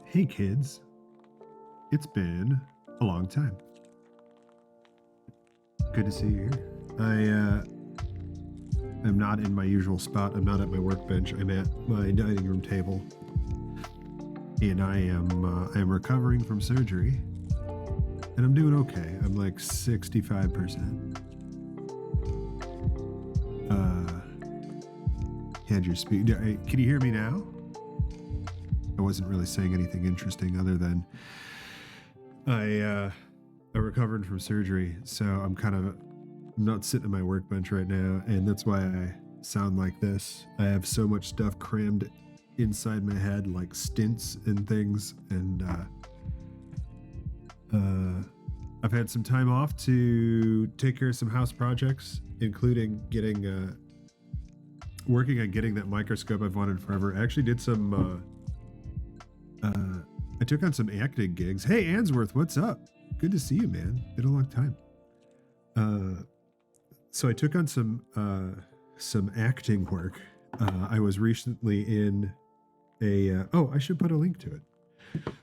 Hey kids, it's been a long time. Good to see you here. I'm not in my usual spot. I'm not at my workbench. I'm at my dining room table, and I am recovering from surgery, and I'm doing okay. I'm like 65%. Had your speed. Can you hear me now? I wasn't really saying anything interesting other than I recovered from surgery, so I'm not sitting at my workbench right now, and that's why I sound like this. I have so much stuff crammed inside my head, like stints and things, and I've had some time off to take care of some house projects, including working on getting that microscope I've wanted forever. I actually did some. I took on some acting gigs. Hey, Answorth, what's up? Good to see you, man. Been a long time. So I took on some acting work. I was recently in a. I should put a link to it.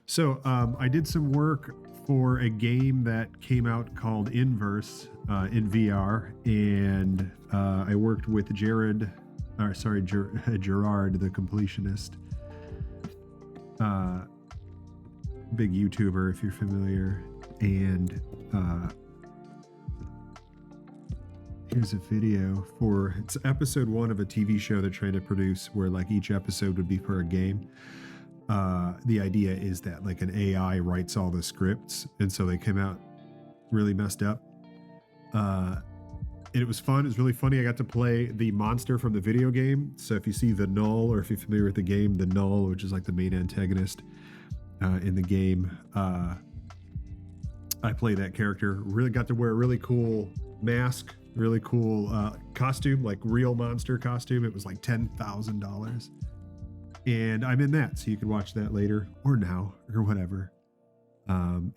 So I did some work for a game that came out called Inverse in VR, and I worked with Gerard, the completionist. Big YouTuber, if you're familiar, and here's a video it's episode 1 of a TV show they're trying to produce, where like each episode would be for a game. The idea is that like an AI writes all the scripts, and so they came out really messed up. And it was fun. It was really funny. I got to play the monster from the video game. So if you see the Null, or if you're familiar with the game, the Null, which is like the main antagonist in the game, I play that character. Really got to wear a really cool mask, really cool costume, like real monster costume. It was like $10,000. And I'm in that, so you can watch that later or now or whatever.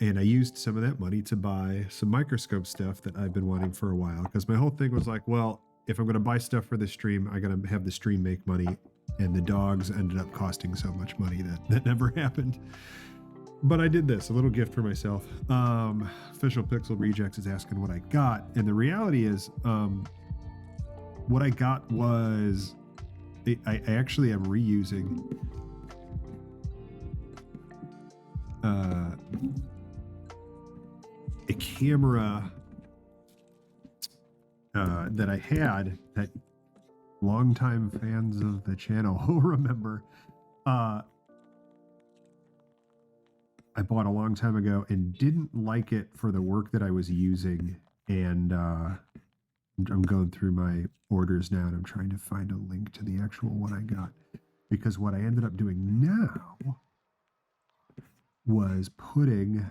And I used some of that money to buy some microscope stuff that I've been wanting for a while, because my whole thing was like, well, if I'm going to buy stuff for the stream, I got to have the stream make money. And the dogs ended up costing so much money that never happened. But I did this, a little gift for myself. Official Pixel Rejects is asking what I got. And the reality is, what I got was, I actually am reusing a camera that I had, that longtime fans of the channel will remember. I bought a long time ago and didn't like it for the work that I was using. And I'm going through my orders now, and I'm trying to find a link to the actual one I got. Because what I ended up doing now was putting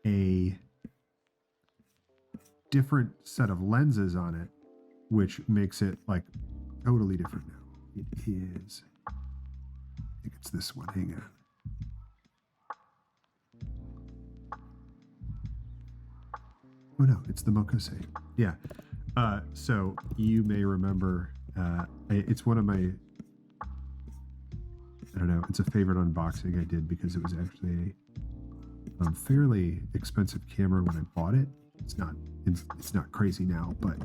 a different set of lenses on it, which makes it like totally different now. It is, I think it's this one. Hang on. Oh no, it's the Mokose. Yeah. So you may remember, it's one of my, I don't know, it's a favorite unboxing I did, because it was actually a fairly expensive camera when I bought it. It's not crazy now, but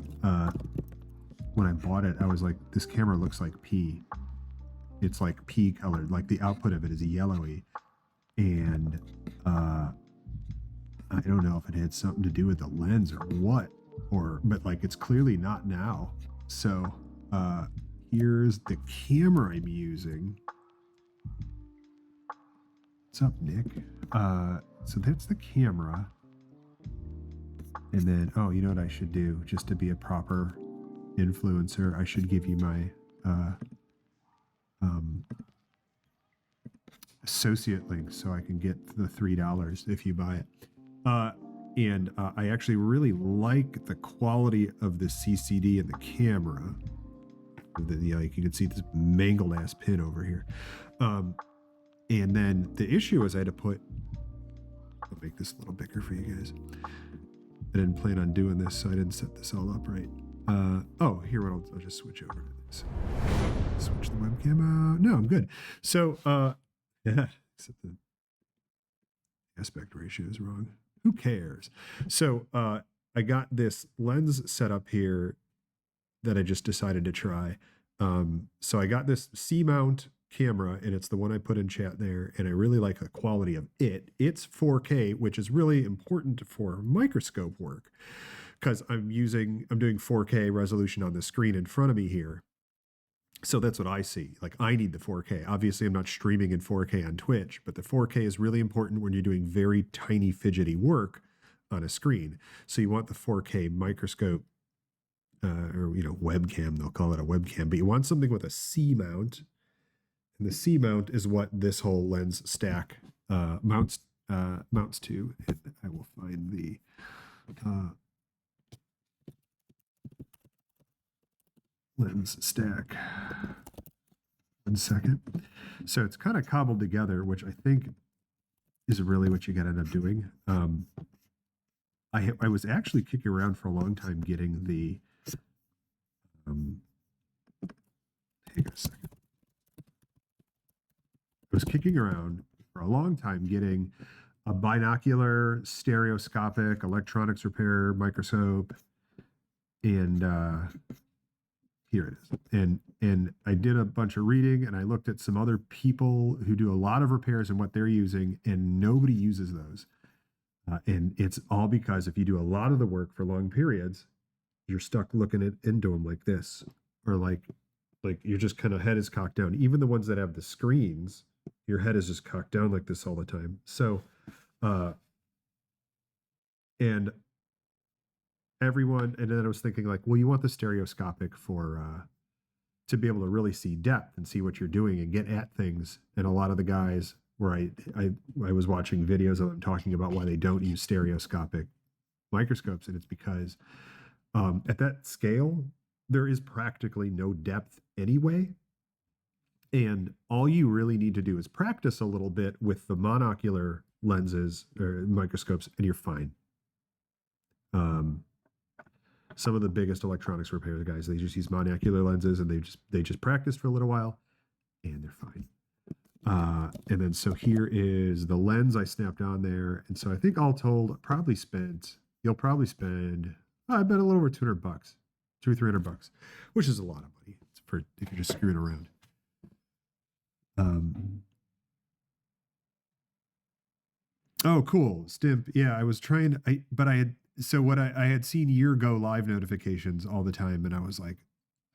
when I bought it, I was like, this camera looks like pee. It's like pea colored, like the output of it is yellowy. And I don't know if it had something to do with the lens or what, but like it's clearly not now. So here's the camera I'm using. What's up, Nick? So that's the camera. And then, oh, you know what I should do? Just to be a proper influencer, I should give you my associate link, so I can get the $3 if you buy it. And I actually really like the quality of the CCD in the camera. You can see this mangled ass pin over here. And then the issue is I had to I'll make this a little bigger for you guys. I didn't plan on doing this, so I didn't set this all up right. I'll just switch over to this. Switch the webcam out. No, I'm good. So Yeah, except the aspect ratio is wrong. Who cares? So I got this lens set up here that I just decided to try. So I got this C mount camera, and it's the one I put in chat there, and I really like the quality of it. It's 4K, which is really important for microscope work because I'm doing 4K resolution on the screen in front of me here. So that's what I see. Like, I need the 4K. Obviously, I'm not streaming in 4K on Twitch, but the 4K is really important when you're doing very tiny, fidgety work on a screen. So you want the 4K microscope, or webcam. They'll call it a webcam, but you want something with a C mount, and the C mount is what this whole lens stack mounts to. And I will find the lens stack. 1 second. So it's kind of cobbled together, which I think is really what you got to end up doing. I was actually kicking around for a long time getting the. Hang on a second. I was kicking around for a long time getting a binocular stereoscopic electronics repair microscope, and here it is. And I did a bunch of reading, and I looked at some other people who do a lot of repairs and what they're using, and nobody uses those. And it's all because if you do a lot of the work for long periods, you're stuck looking into them like this, or like you're just kind of head is cocked down. Even the ones that have the screens, your head is just cocked down like this all the time. So, and everyone, and then I was thinking like, well, you want the stereoscopic for to be able to really see depth and see what you're doing and get at things. And a lot of the guys where I was watching videos of them talking about why they don't use stereoscopic microscopes, and it's because at that scale there is practically no depth anyway. And all you really need to do is practice a little bit with the monocular lenses or microscopes, and you're fine. Some of the biggest electronics repair guys, they just use monocular lenses, and they just practice for a little while, and they're fine. And then so here is the lens I snapped on there, and so I think all told, you'll probably spend I bet a little over $200, $200 or $300, which is a lot of money for if you're just screwing around. Oh, cool, Stimp. Yeah, I was trying. I had seen your go live notifications all the time, and I was like,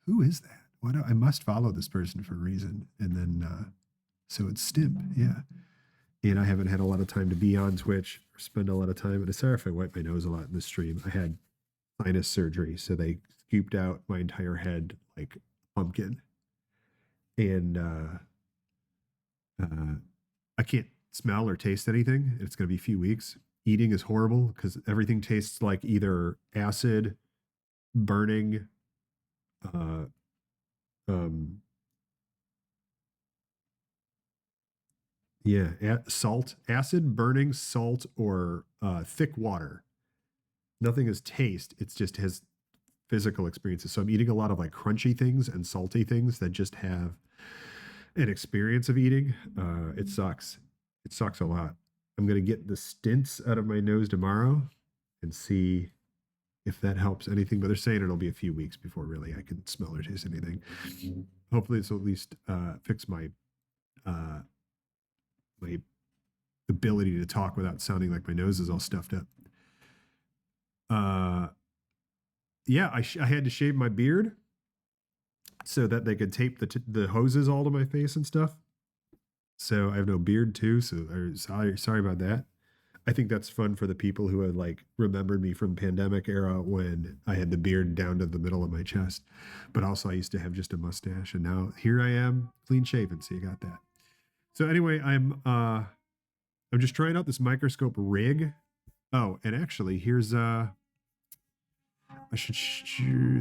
"Who is that? I must follow this person for a reason." And then, so it's Stimp, yeah. And I haven't had a lot of time to be on Twitch or spend a lot of time. And sorry if I wipe my nose a lot in the stream. I had sinus surgery, so they scooped out my entire head like a pumpkin, and I can't smell or taste anything. It's going to be a few weeks. Eating is horrible because everything tastes like either acid, burning, salt, acid, burning, salt, or thick water. Nothing is taste. It's just has physical experiences. So I'm eating a lot of like crunchy things and salty things that just have an experience of eating. It sucks. It sucks a lot. I'm going to get the stents out of my nose tomorrow and see if that helps anything. But they're saying it'll be a few weeks before really I can smell or taste anything. Hopefully this will at least fix my my ability to talk without sounding like my nose is all stuffed up. Yeah, I had to shave my beard so that they could tape the hoses all to my face and stuff. So I have no beard too. So sorry about that. I think that's fun for the people who had like remembered me from pandemic era when I had the beard down to the middle of my chest. But also I used to have just a mustache, and now here I am clean shaven. So you got that. So anyway, I'm just trying out this microscope rig. Oh, and actually here's I should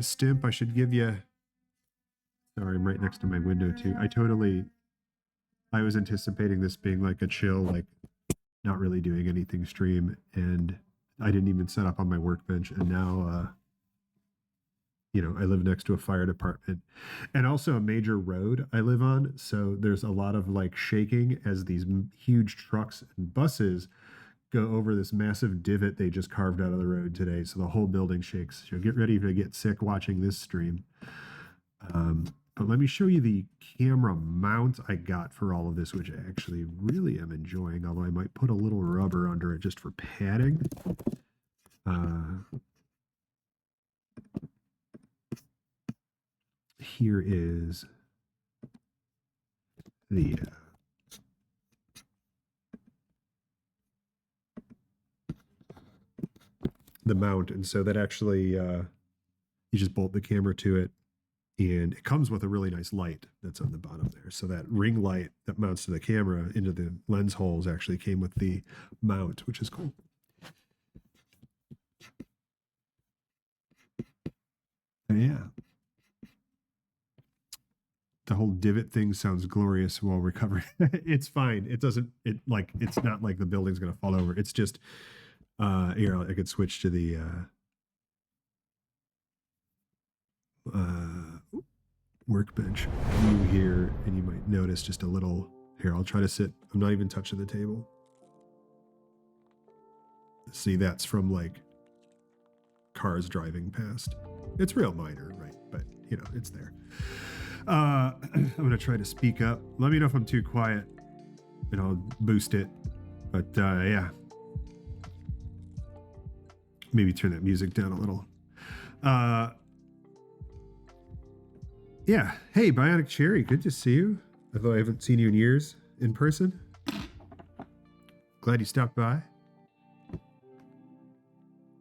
Stimp. I should give you. Sorry, I'm right next to my window too. I was anticipating this being like a chill, like not really doing anything stream, and I didn't even set up on my workbench, and now I live next to a fire department and also a major road I live on. So there's a lot of like shaking as these huge trucks and buses go over this massive divot they just carved out of the road today. So the whole building shakes. So get ready to get sick watching this stream. But let me show you the camera mount I got for all of this, which I actually really am enjoying, although I might put a little rubber under it just for padding. Here is the mount, and so that actually you just bolt the camera to it, and it comes with a really nice light that's on the bottom there. So that ring light that mounts to the camera into the lens holes actually came with the mount, which is cool. Yeah. The whole divot thing sounds glorious while recovering. It's fine. It's not like the building's going to fall over. It's just, here, I could switch to the, workbench view here, and you might notice just a little, here, I'll try to sit. I'm not even touching the table. See, that's from like cars driving past. It's real minor, right? But it's there. I'm going to try to speak up. Let me know if I'm too quiet and I'll boost it. But yeah. Maybe turn that music down a little. Yeah. Hey, Bionic Cherry. Good to see you. Although I haven't seen you in years in person. Glad you stopped by.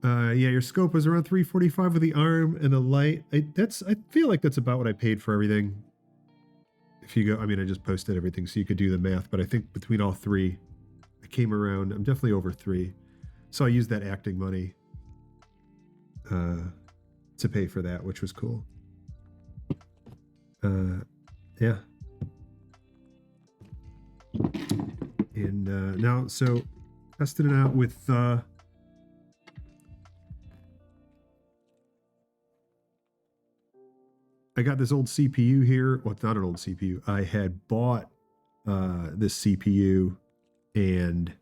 Yeah, your scope was around 345 with the arm and the light. I feel like that's about what I paid for everything. If you go, I just posted everything so you could do the math, but I think between all three, I came around, I'm definitely over 3. So I used that acting money to pay for that, which was cool. Yeah. And now, so testing it out with I got this old CPU here. Well, it's not an old CPU. I had bought this CPU and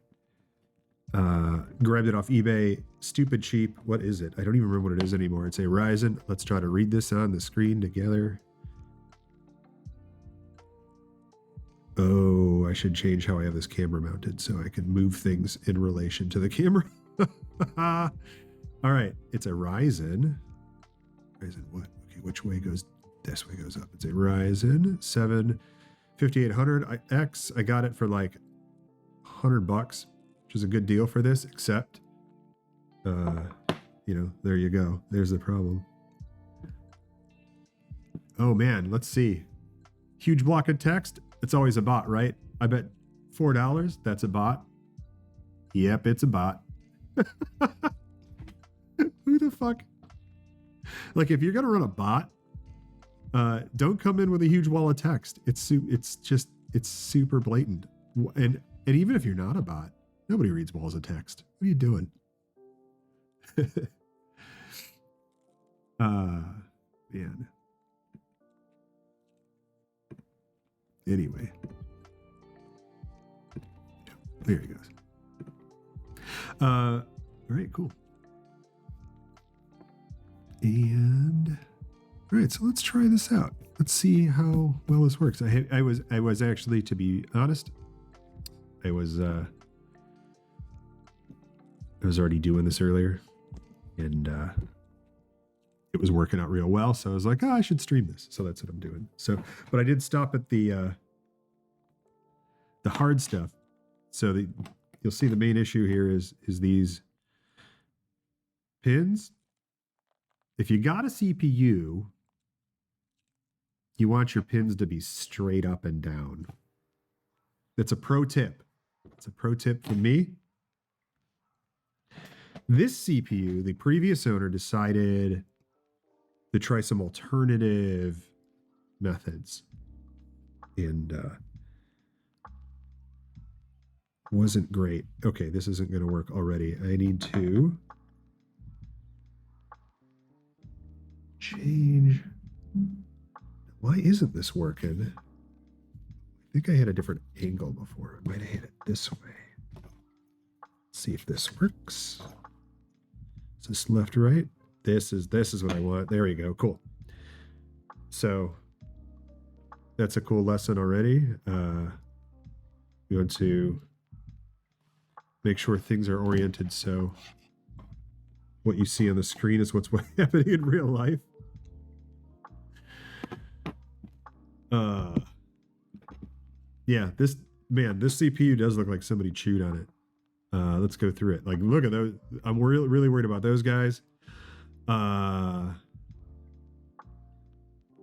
grabbed it off eBay. Stupid cheap. What is it? I don't even remember what it is anymore. It's a Ryzen. Let's try to read this on the screen together. Oh, I should change how I have this camera mounted so I can move things in relation to the camera. All right. It's a Ryzen. Ryzen what? Okay, which way goes? This way goes up. It's a Ryzen 7 5800X. I got it for like $100, which is a good deal for this, except, there you go. There's the problem. Oh man, let's see. Huge block of text. It's always a bot, right? I bet $4. That's a bot. Yep, it's a bot. Who the fuck? Like, if you're gonna run a bot, don't come in with a huge wall of text. It's super blatant. And even if you're not a bot, nobody reads walls of text. What are you doing? Man. Anyway. There he goes. All right, cool. And all right, so let's try this out. Let's see how well this works. I was actually, to be honest, I was already doing this earlier, and it was working out real well. So I was like, I should stream this. So that's what I'm doing. So, but I did stop at the hard stuff. So you'll see the main issue here is these pins. If you got a CPU, you want your pins to be straight up and down. That's a pro tip. It's a pro tip from me. This CPU, the previous owner decided to try some alternative methods, and wasn't great. Okay, this isn't going to work already. I need to change. Why isn't this working? I think I had a different angle before. I might have hit it this way. Let's see if this works. Is this left, right? This is what I want. There we go. Cool. So that's a cool lesson already. We want to make sure things are oriented so what you see on the screen is what's happening in real life. Yeah, this CPU does look like somebody chewed on it. Let's go through it. Like, look at those. I'm really worried about those guys.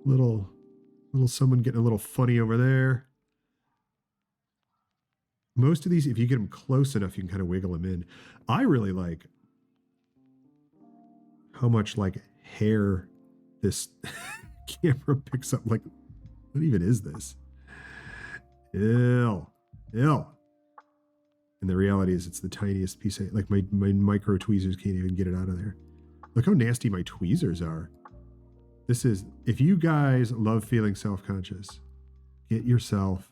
Little someone getting a little funny over there. Most of these, if you get them close enough, you can kind of wiggle them in. I really like how much like hair this camera picks up. Like, what even is this? Ew. And the reality is it's the tiniest piece of, like, my micro tweezers can't even get it out of there. Look how nasty my tweezers are. This is, if you guys love feeling self-conscious, get yourself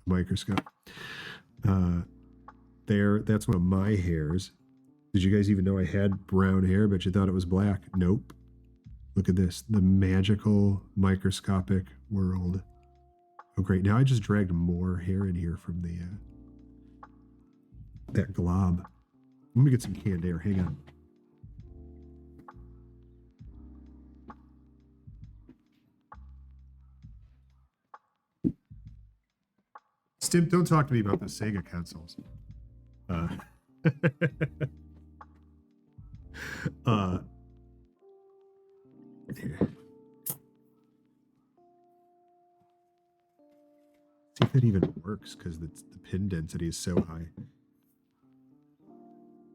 a microscope. That's one of my hairs. Did you guys even know I had brown hair, but you thought it was black? Nope. Look at this, the magical microscopic world. Oh, great. Now I just dragged more hair in here from the that glob. Let me get some canned air. Hang on. Stim, don't talk to me about the Sega consoles. There. See if it even works because the pin density is so high.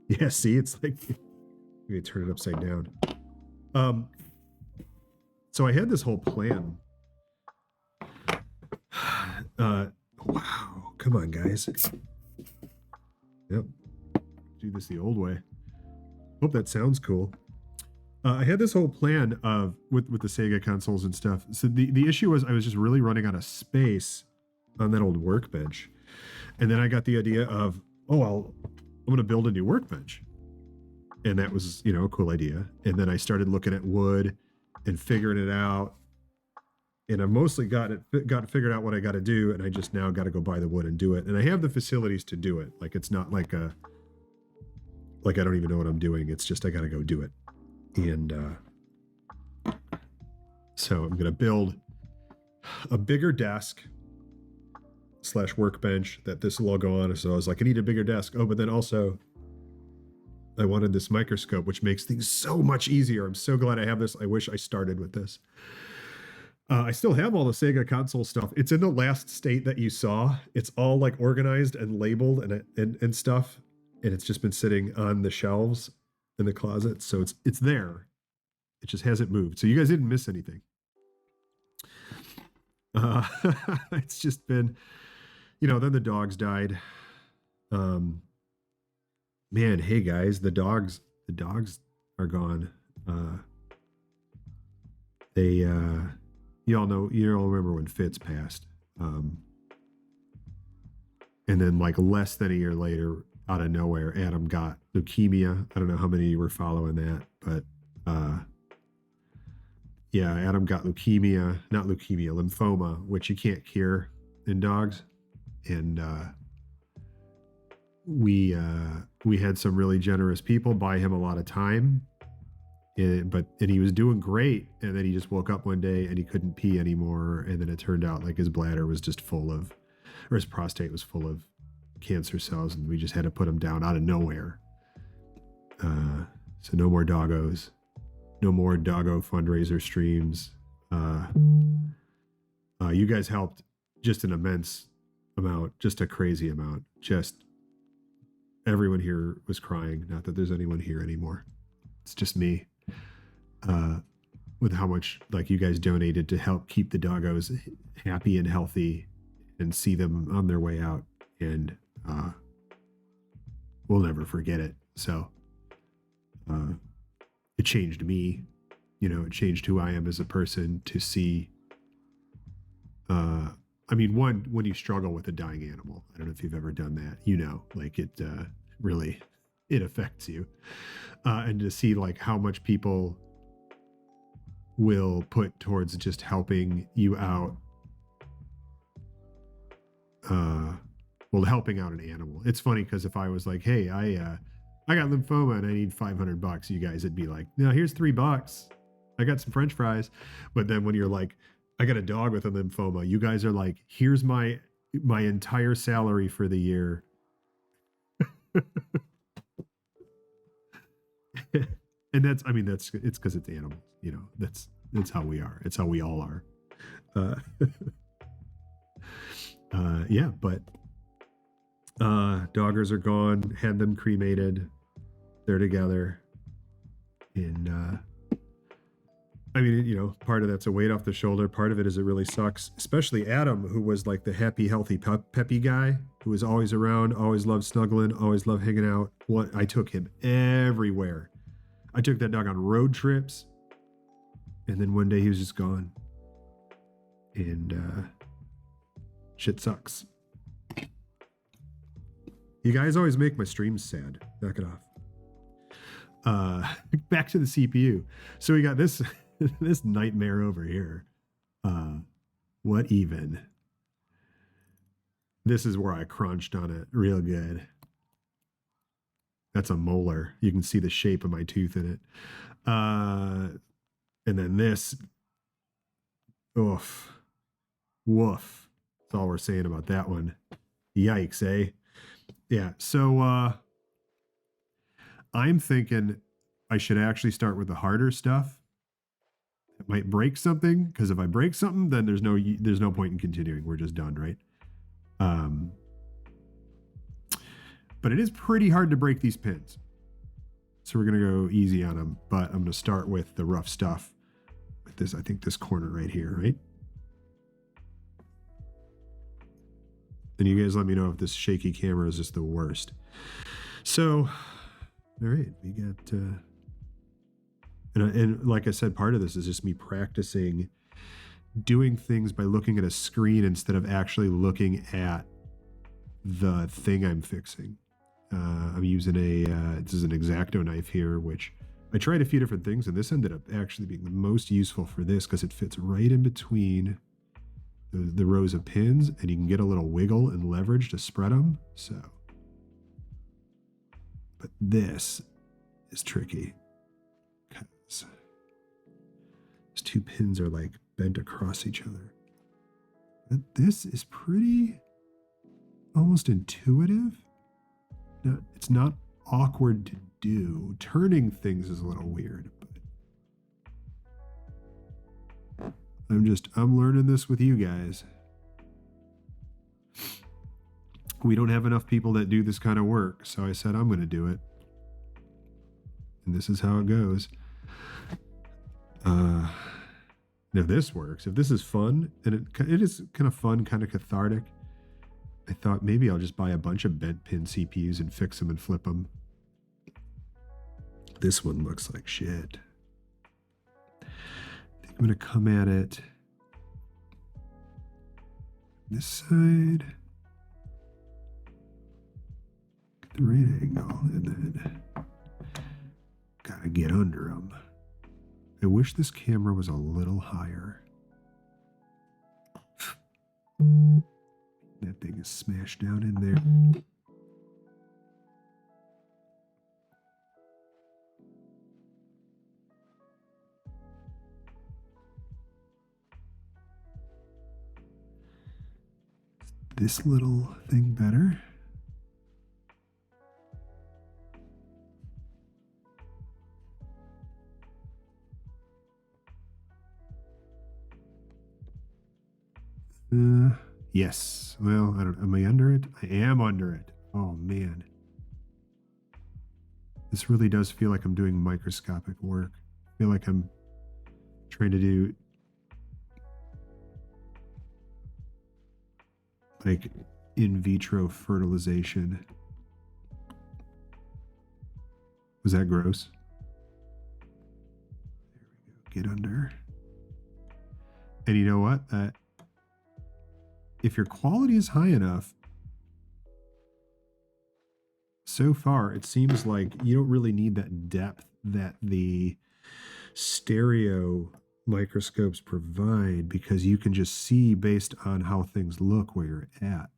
Yeah, see, it's like, maybe turn it upside down. So I had this whole plan. Wow, come on, guys. Yep, do this the old way. Hope that sounds cool. I had this whole plan of with the Sega consoles and stuff. So the issue was I was just really running out of space on that old workbench, and then I got the idea of, I'm going to build a new workbench, and that was, you know, a cool idea. And then I started looking at wood and figuring it out, and I mostly got figured out what I got to do, and I just now got to go buy the wood and do it. And I have the facilities to do it. Like, it's not like I don't even know what I'm doing. It's just I got to go do it. And so I'm going to build a bigger desk / workbench that this will all go on. So I was like, I need a bigger desk. Oh, but then also I wanted this microscope, which makes things so much easier. I'm so glad I have this. I wish I started with this. I still have all the Sega console stuff. It's in the last state that you saw. It's all like organized and labeled and stuff. And it's just been sitting on the shelves in the closet. So it's there. It just hasn't moved. So you guys didn't miss anything. It's just been, then the dogs died. Man, hey guys, the dogs are gone. You all remember when Fitz passed. And then like less than a year later, out of nowhere, Adam got leukemia. I don't know how many of you were following that, but yeah, Adam got lymphoma, which you can't cure in dogs. And we had some really generous people buy him a lot of time, and he was doing great. And then he just woke up one day and he couldn't pee anymore. And then it turned out like his bladder was just or his prostate was full of cancer cells, and we just had to put him down out of nowhere. So no more doggos, no more doggo fundraiser streams. You guys helped just an immense amount, just a crazy amount. Just everyone here was crying. Not that there's anyone here anymore. It's just me. With how much like you guys donated to help keep the doggos happy and healthy and see them on their way out. And we'll never forget it. So it changed me. it changed who I am as a person to see. I mean, one, when you struggle with a dying animal, I don't know if you've ever done that, like it really, it affects you. And to see like how much people will put towards just helping you out. Well, helping out an animal. It's funny because if I was like, hey, I got lymphoma and I need $500, you guys would be like, no, here's $3. I got some French fries. But then when you're like, I got a dog with a lymphoma, you guys are like, here's my entire salary for the year. And it's because it's animals, that's how we are. It's how we all are. Yeah, but doggers are gone, had them cremated. They're together. And I mean, part of that's a weight off the shoulder. Part of it is it really sucks, especially Adam, who was like the happy, healthy, peppy guy who was always around, always loved snuggling, always loved hanging out. I took him everywhere. I took that dog on road trips. And then one day he was just gone. And shit sucks. You guys always make my streams sad. Knock it off. Back to the CPU. So we got this this nightmare over here. What even? This is where I crunched on it real good. That's a molar. You can see the shape of my tooth in it. And then this. Oof. Woof. That's all we're saying about that one. Yikes, eh? Yeah, so I'm thinking I should actually start with the harder stuff. It might break something, because if I break something, then there's no point in continuing. We're just done, right? But it is pretty hard to break these pins. So we're going to go easy on them, but I'm going to start with the rough stuff with this, I think this corner right here, right? And you guys let me know if this shaky camera is just the worst. So, all right, we got, and like I said, part of this is just me practicing doing things by looking at a screen instead of actually looking at the thing I'm fixing. I'm using this is an X-Acto knife here, which I tried a few different things, and this ended up actually being the most useful for this because it fits right in between the rows of pins, and you can get a little wiggle and leverage to spread them. So, but this is tricky because these two pins are like bent across each other. But this is pretty almost intuitive. It's not awkward to do. Turning things is a little weird, but I'm learning this with you guys. We don't have enough people that do this kind of work, so I said I'm going to do it. And this is how it goes. If this works, if this is fun, and it is kind of fun, kind of cathartic, I thought maybe I'll just buy a bunch of bent pin CPUs and fix them and flip them. This one looks like shit. I think I'm going to come at it this side. Get the right angle, and then gotta get under them. I wish this camera was a little higher. That thing is smashed down in there. This little thing better? Yes. Well, I don't. Am I under it? I am under it. Oh man. This really does feel like I'm doing microscopic work. I feel like I'm trying to do like in vitro fertilization. Was that gross? get under. And you know what? If your quality is high enough, so far it seems like you don't really need that depth that the stereo microscopes provide, because you can just see based on how things look where you're at.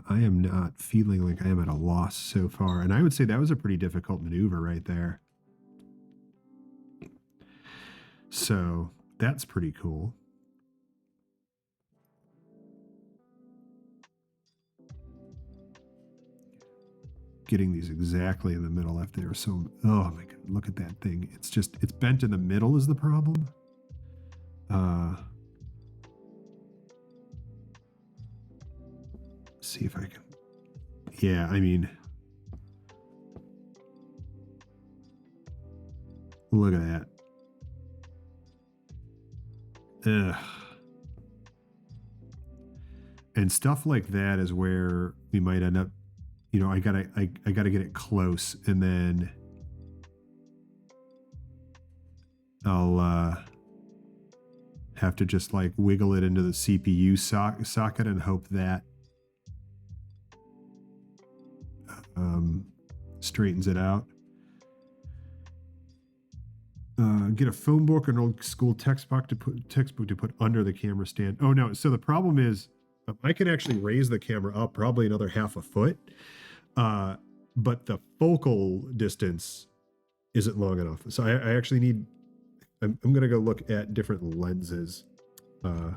I am not feeling like I am at a loss so far, and I would say that was a pretty difficult maneuver right there. So that's pretty cool. Getting these exactly in the middle after they were so, oh my god, look at that thing. It's just, it's bent in the middle is the problem. See if I can, yeah, I mean, look at that. Ugh. And stuff like that is where we might end up, you know, I gotta get it close, and then I'll have to just like wiggle it into the CPU socket and hope that straightens it out. Get a phone book, an old school textbook to put under the camera stand. Oh no! So the problem is, I can actually raise the camera up probably another half a foot, but the focal distance isn't long enough. So I actually need. I'm gonna go look at different lenses. I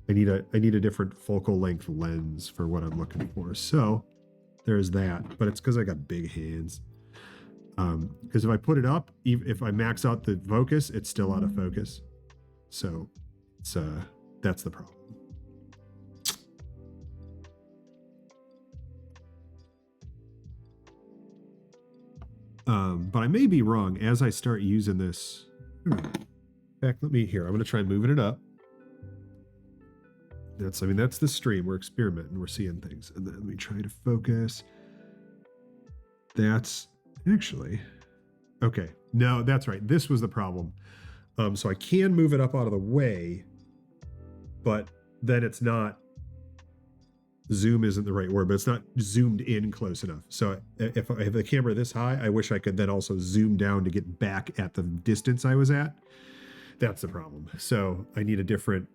need a different focal length lens for what I'm looking for. So there's that, but it's because I got big hands. Because if I put it up, if I max out the focus, it's still out of focus. So it's that's the problem. But I may be wrong as I start using this. In fact, let me here. I'm going to try moving it up. That's the stream. We're experimenting. We're seeing things. And then let me try to focus. That's actually okay. No, that's right. This was the problem. So I can move it up out of the way, but then it's not. Zoom isn't the right word, but it's not zoomed in close enough. So if I have the camera this high, I wish I could then also zoom down to get back at the distance I was at. That's the problem. So I need a different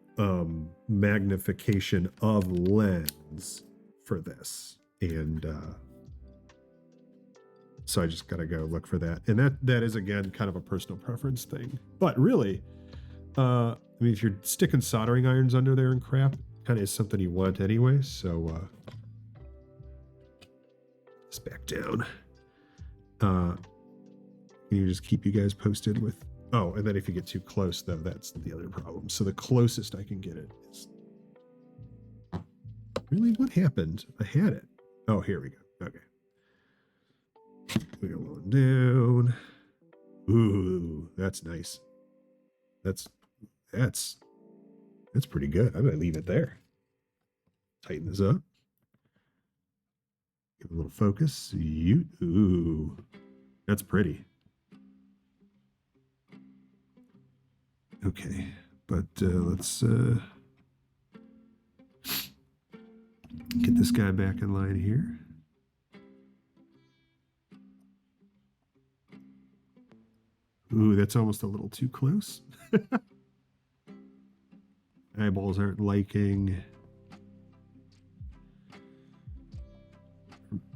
magnification of lens for this. And so I just got to go look for that. And that is, again, kind of a personal preference thing. But really, I mean, if you're sticking soldering irons under there and crap, kind of is something you want anyway. So let's back down. Can you just keep you guys posted with, oh, and then if you get too close though, that's the other problem. So the closest I can get it is, really, what happened? I had it. Oh, here we go. Okay. We go on down. Ooh, that's nice. That's pretty good. I'm gonna leave it there. Tighten this up. Give it a little focus. Ooh, that's pretty. Okay, but let's get this guy back in line here. Ooh, that's almost a little too close. Eyeballs aren't liking.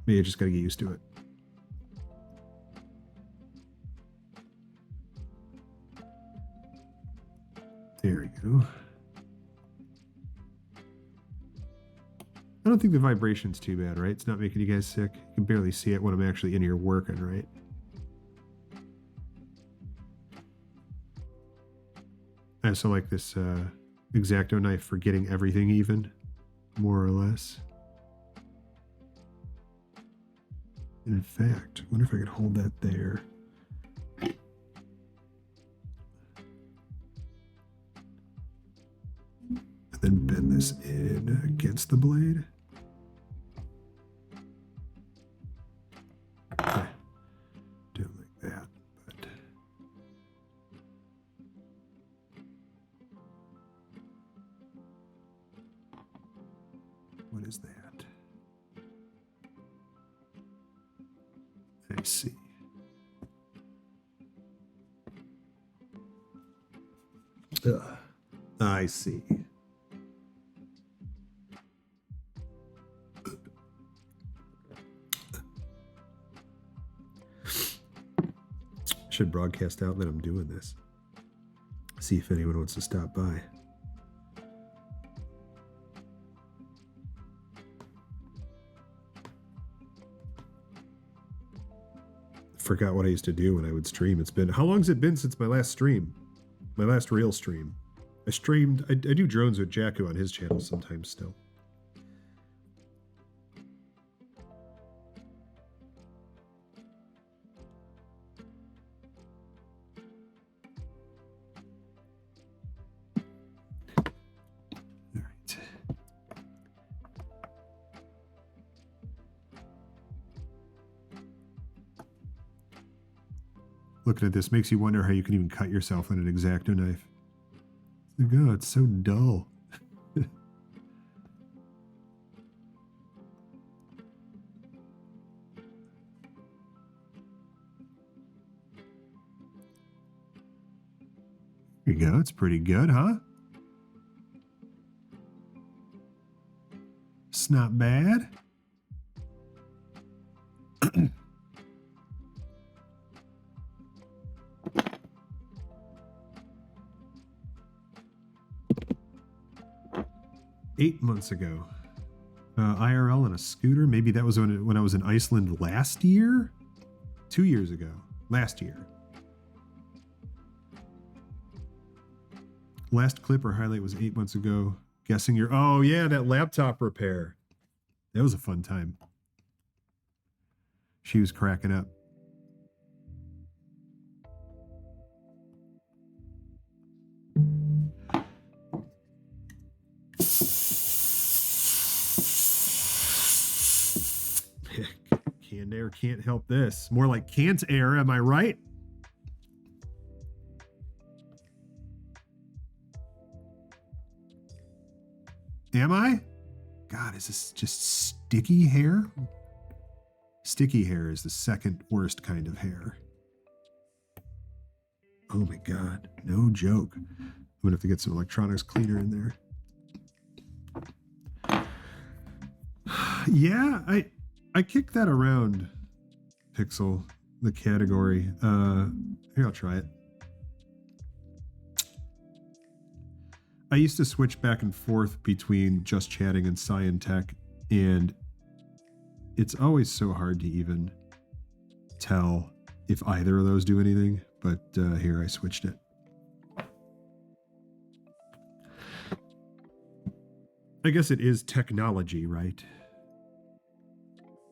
Maybe I just got to get used to it. There we go. I don't think the vibration's too bad, right? It's not making you guys sick. You can barely see it when I'm actually in here working, right? I also like this X-Acto knife for getting everything even, more or less. In fact, I wonder if I could hold that there. And then bend this in against the blade. Okay. Do it like that, but What is that? I see. Ugh. I see. Should broadcast out that I'm doing this. See if anyone wants to stop by. Forgot what I used to do when I would stream. It's been, how long's it been since my last stream? My last real stream. I do drones with Jakku on his channel sometimes still. All right. Looking at this makes you wonder how you can even cut yourself with an X-Acto knife. God, it's so dull. There you go. It's pretty good, huh? It's not bad. 8 months ago. IRL on a scooter. Maybe that was when I was in Iceland last year? 2 years ago. Last year. Last clip or highlight was 8 months ago. Guessing you're... Oh, yeah, that laptop repair. That was a fun time. She was cracking up. Canned air can't help this. More like can't air, am I right? Am I? God, is this just sticky hair? Sticky hair is the second worst kind of hair. Oh my God, no joke. I'm gonna have to get some electronics cleaner in there. Yeah, I kicked that around, Pixel, the category. Here, I'll try it. I used to switch back and forth between Just Chatting and Scientech, and it's always so hard to even tell if either of those do anything, but here I switched it. I guess it is technology, right?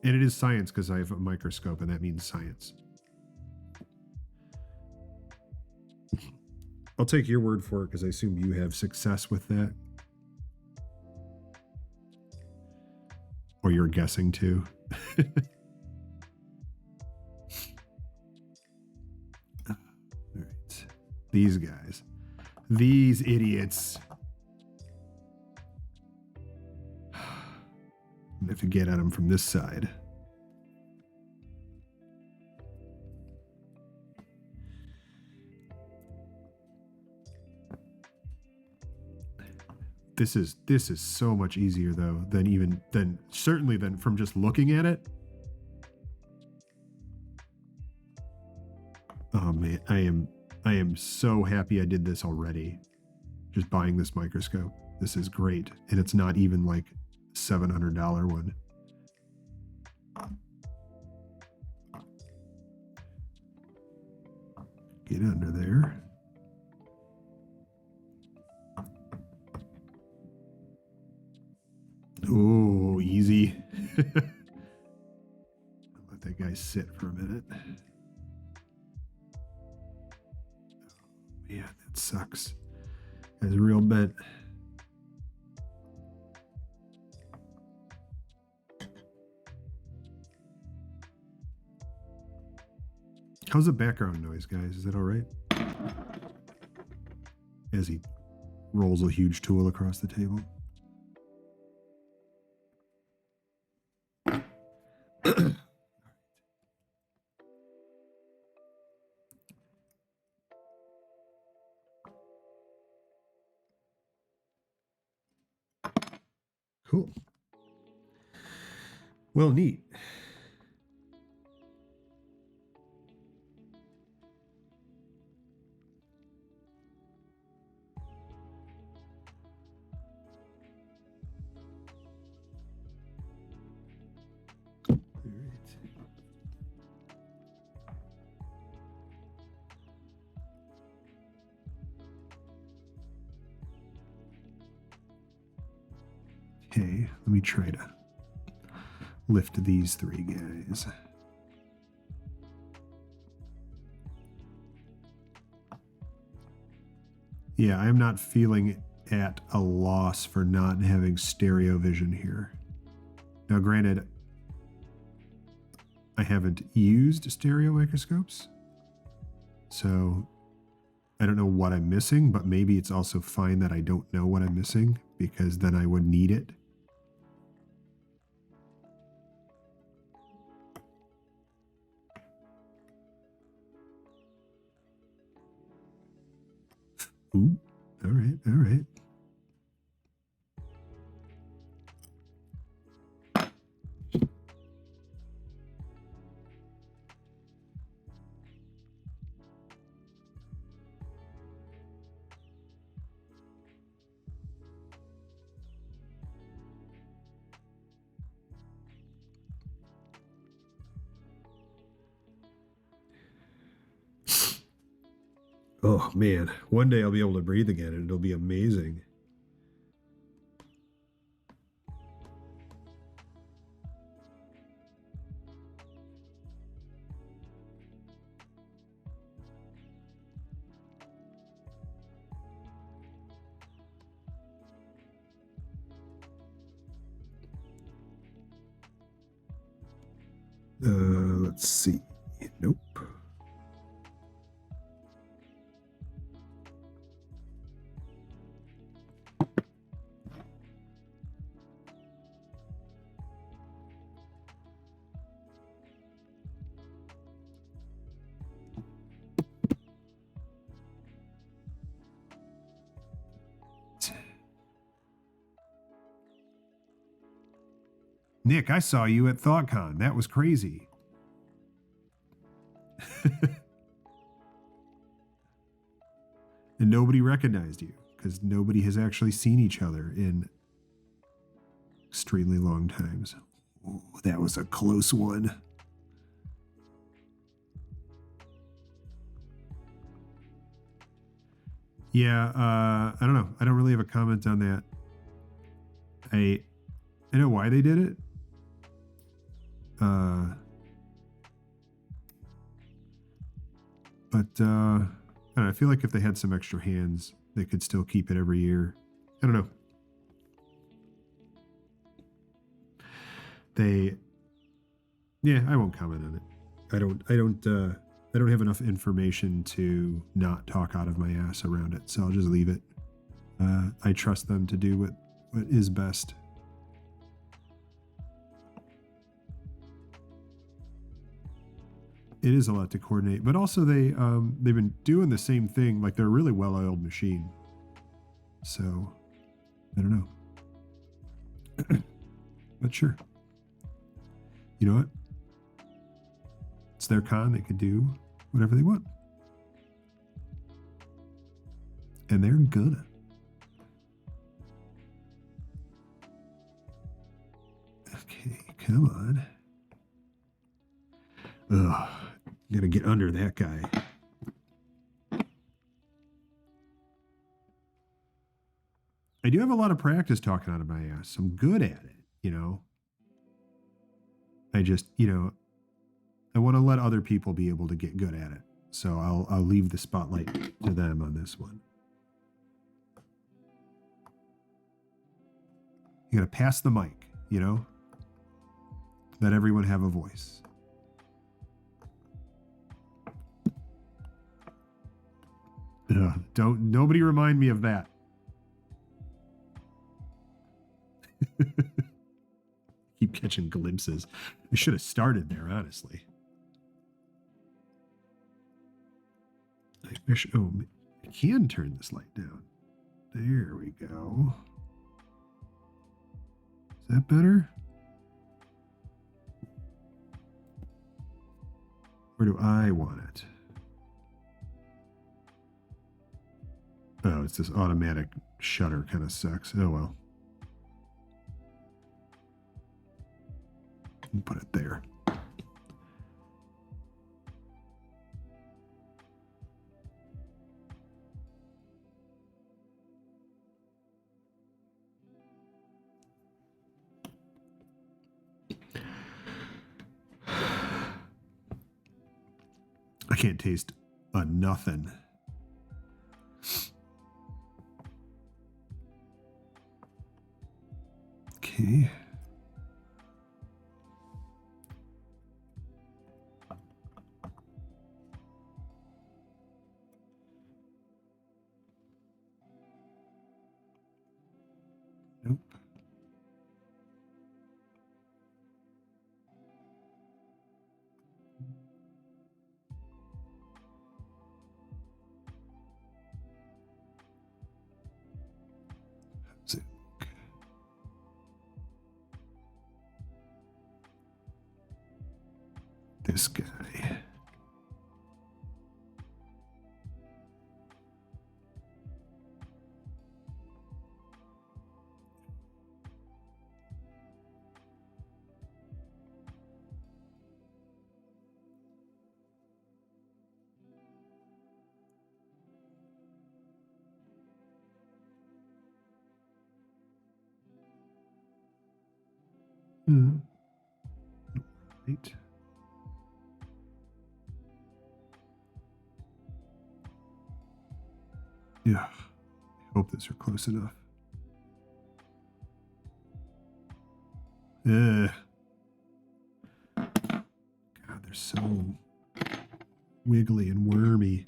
And it is science because I have a microscope, and that means science. I'll take your word for it because I assume you have success with that. Or you're guessing too. All right. These guys. These idiots. I'm gonna have to get at them from this side. This is so much easier though than certainly than from just looking at it. Oh man, I am so happy I did this already. Just buying this microscope. This is great, and it's not even like $700 one. Get under there. Oh, easy. Let that guy sit for a minute. Oh, man, that sucks. Guy's real bent. How's the background noise, guys? Is that all right? As he rolls a huge tool across the table. Cool. Well, neat. Okay, let me try to lift these three guys. Yeah, I'm not feeling at a loss for not having stereo vision here. Now, granted, I haven't used stereo microscopes, so I don't know what I'm missing, but maybe it's also fine that I don't know what I'm missing, because then I would need it. Ooh, all right, all right. Oh man, one day I'll be able to breathe again and it'll be amazing. Let's see. Nope. Nick, I saw you at ThoughtCon. That was crazy. And nobody recognized you because nobody has actually seen each other in extremely long times. Ooh, that was a close one. Yeah, I don't know. I don't really have a comment on that. I know why they did it. But I don't know, I feel like if they had some extra hands, they could still keep it every year. I don't know. Yeah, I won't comment on it. I don't have enough information to not talk out of my ass around it, so I'll just leave it. I trust them to do what is best. It is a lot to coordinate, but also they've been doing the same thing. Like, they're a really well-oiled machine. So I don't know. But sure. You know what? It's their con. They could do whatever they want. And they're gonna. Okay, come on. Ugh. Gotta get under that guy. I do have a lot of practice talking out of my ass. I'm good at it, you know. I just, I want to let other people be able to get good at it. So I'll leave the spotlight to them on this one. You got to pass the mic, Let everyone have a voice. Nobody remind me of that. Keep getting catching glimpses. I should have started there, honestly. I can turn this light down. There we go. Is that better? Where do I want it? Oh, it's this automatic shutter, kind of sucks. Oh well. Put it there. I can't taste a nothing. Okay. Nope. This guy. Right. Yeah. I hope those are close enough. God, they're so wiggly and wormy.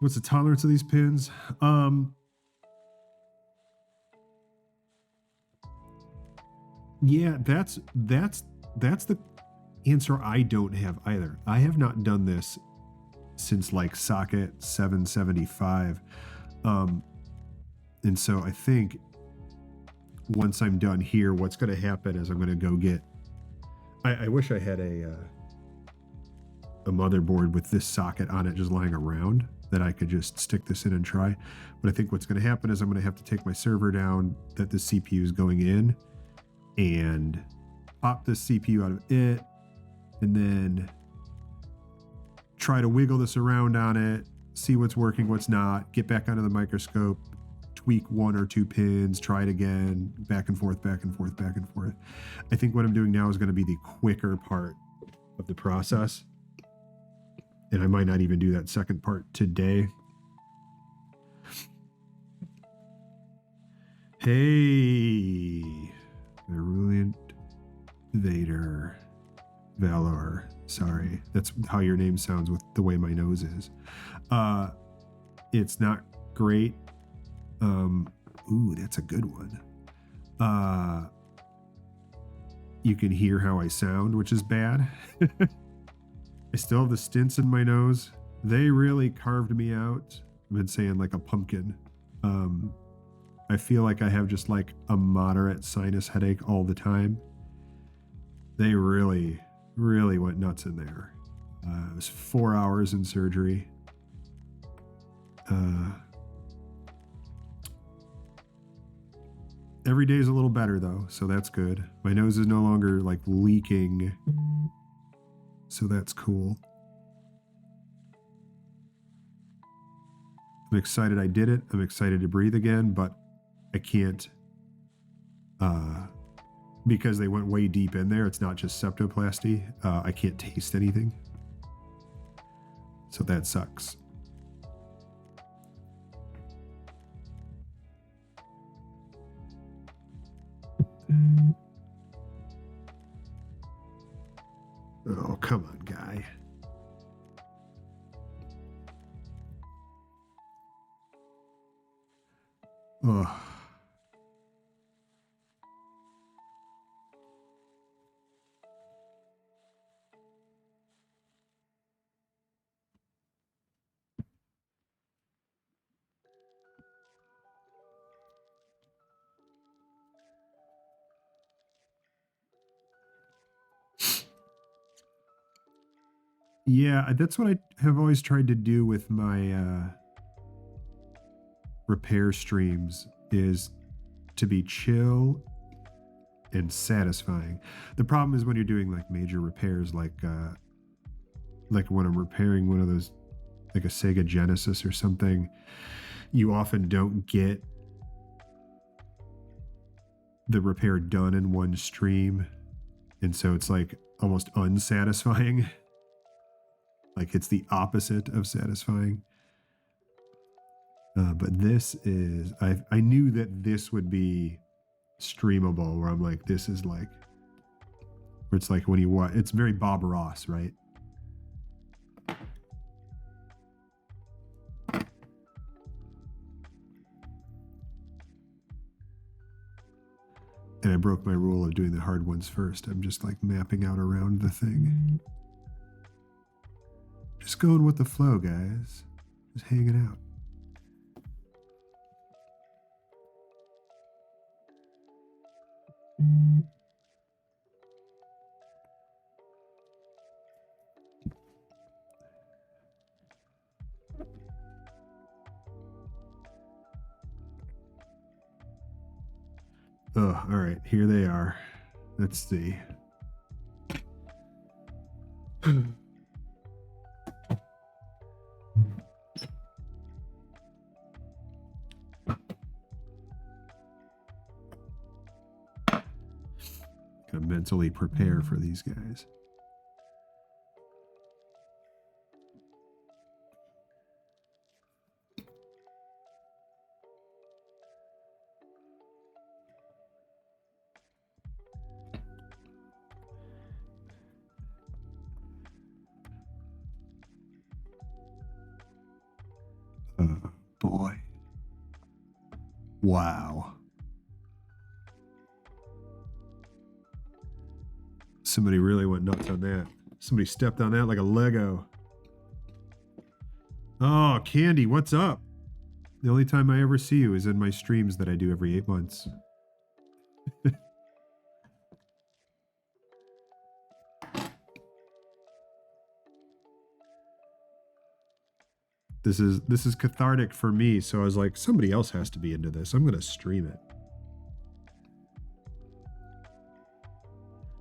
What's the tolerance of these pins? Yeah, that's the answer I don't have either. I have not done this since like socket 775. And so I think once I'm done here, what's going to happen is I'm going to go get, I wish I had a motherboard with this socket on it just lying around that I could just stick this in and try. But I think what's going to happen is I'm going to have to take my server down that the CPU is going in and pop the CPU out of it and then try to wiggle this around on it, see what's working, what's not, get back onto the microscope, tweak one or two pins, try it again, back and forth, back and forth, back and forth. I think what I'm doing now is going to be the quicker part of the process. And I might not even do that second part today. Hey, Virulent Vader. Valor. Sorry. That's how your name sounds with the way my nose is. It's not great. Ooh, that's a good one. You can hear how I sound, which is bad. I still have the stints in my nose. They really carved me out. I've been saying like a pumpkin. I feel like I have just like a moderate sinus headache all the time. They really, really went nuts in there. It was 4 hours in surgery. Every day is a little better though, so that's good. My nose is no longer like leaking. So that's cool. I'm excited I did it. I'm excited to breathe again, but I can't, because they went way deep in there. It's not just septoplasty. I can't taste anything. So that sucks. Oh, come on, guy. Ugh. Yeah, that's what I have always tried to do with my repair streams, is to be chill and satisfying. The problem is when you're doing like major repairs, like when I'm repairing one of those, like a Sega Genesis or something, you often don't get the repair done in one stream, and so it's like almost unsatisfying. Like it's the opposite of satisfying. But this is, I knew that this would be streamable, where I'm like, this is like, where it's like when you watch, it's very Bob Ross, right? And I broke my rule of doing the hard ones first. I'm just like mapping out around the thing. Just going with the flow, guys. Just hanging out. Oh, all right. Here they are. Let's see. Gotta mentally prepare for these guys. Oh, boy. Wow. Somebody really went nuts on that. Somebody stepped on that like a Lego. Oh, Candy, what's up? The only time I ever see you is in my streams that I do every 8 months. This is cathartic for me, so I was like, somebody else has to be into this. I'm gonna stream it.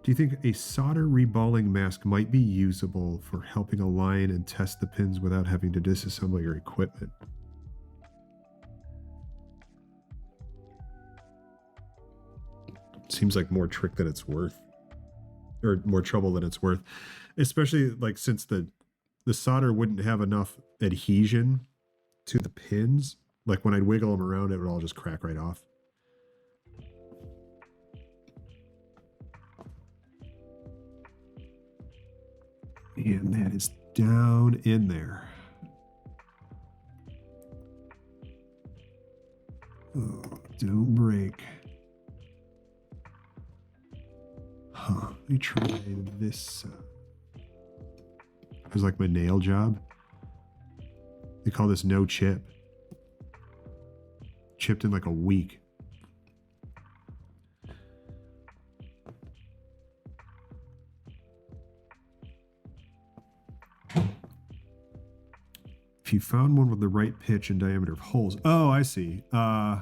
Do you think a solder reballing mask might be usable for helping align and test the pins without having to disassemble your equipment? Seems like more trick than it's worth, or more trouble than it's worth, especially like since the solder wouldn't have enough adhesion to the pins. Like when I'd wiggle them around, it would all just crack right off. And that is down in there. Oh, don't break. Huh, let me try this. It was like my nail job. They call this no chip. Chipped in like a week. If you found one with the right pitch and diameter of holes. Oh, I see. Yeah,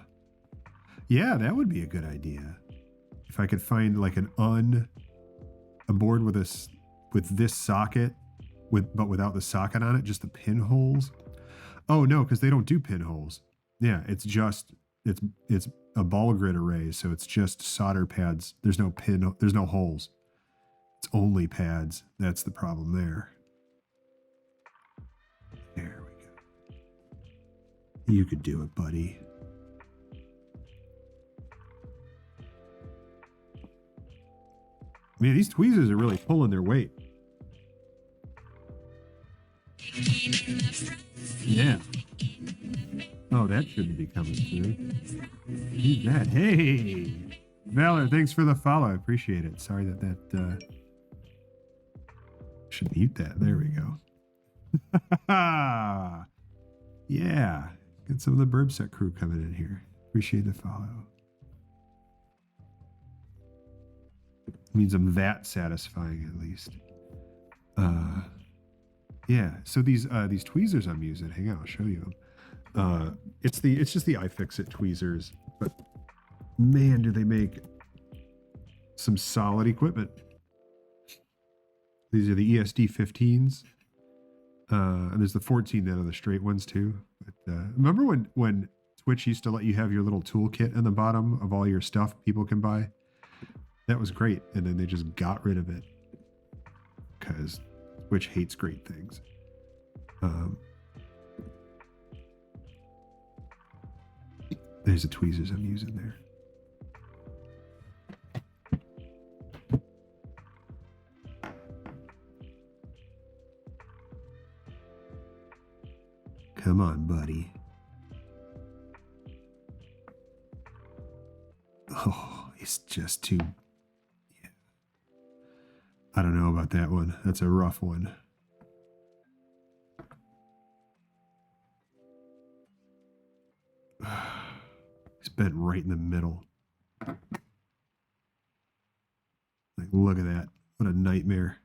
that would be a good idea. If I could find like a board with this socket, but without the socket on it, just the pinholes. Oh no, because they don't do pinholes. Yeah, it's a ball grid array, so it's just solder pads. There's no holes. It's only pads. That's the problem there. There we go. You could do it, buddy. Man, these tweezers are really pulling their weight. Yeah. Oh, that shouldn't be coming through. Who's that? Hey, Valor, thanks for the follow. I appreciate it. Sorry that should mute that. There we go. Yeah, get some of the Burbset crew coming in here. Appreciate the follow. Means I'm that satisfying at least. Yeah. So these tweezers I'm using. Hang on, I'll show you them. It's just the iFixit tweezers, but man, do they make some solid equipment. These are the ESD 15s. And there's the 14 that are the straight ones too. But remember when Twitch used to let you have your little toolkit in the bottom of all your stuff people can buy? That was great. And then they just got rid of it because Twitch hates great things. There's the tweezers I'm using there. Come on, buddy. Oh, it's just too... Yeah. I don't know about that one. That's a rough one. It's bent right in the middle. Like, look at that. What a nightmare.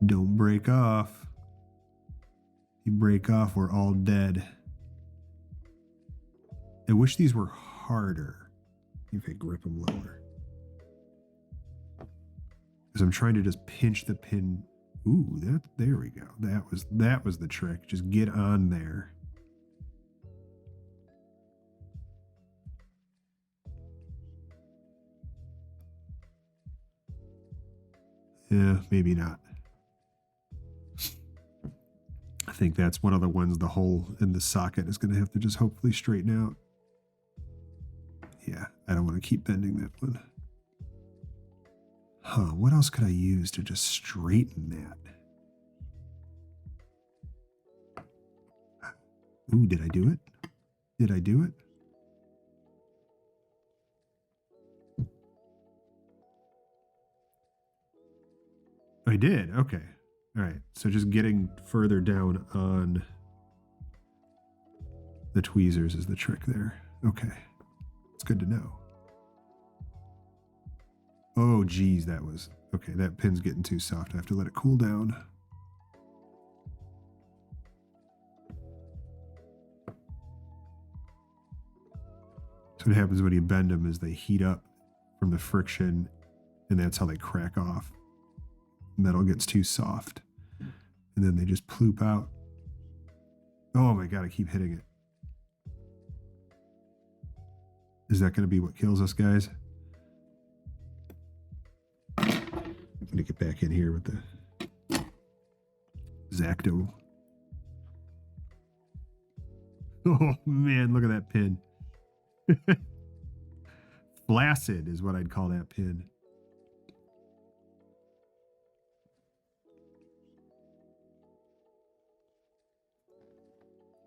Don't break off. If you break off, we're all dead. I wish these were harder. If I grip them lower. Because I'm trying to just pinch the pin. Ooh, there we go. That was the trick. Just get on there. Yeah, maybe not. I think that's one of the ones the hole in the socket is going to have to just hopefully straighten out. Yeah, I don't want to keep bending that one. Huh, what else could I use to just straighten that? Ooh, did I do it? Did I do it? I did, okay. All right, so just getting further down on the tweezers is the trick there. Okay, it's good to know. Oh, geez, that was... Okay, that pin's getting too soft. I have to let it cool down. So what happens when you bend them is they heat up from the friction, and that's how they crack off. Metal gets too soft, and then they just ploop out. Oh my god, I keep hitting it. Is that going to be what kills us, guys? I'm going to get back in here with the X-Acto. Oh man, look at that pin. Flaccid is what I'd call that pin.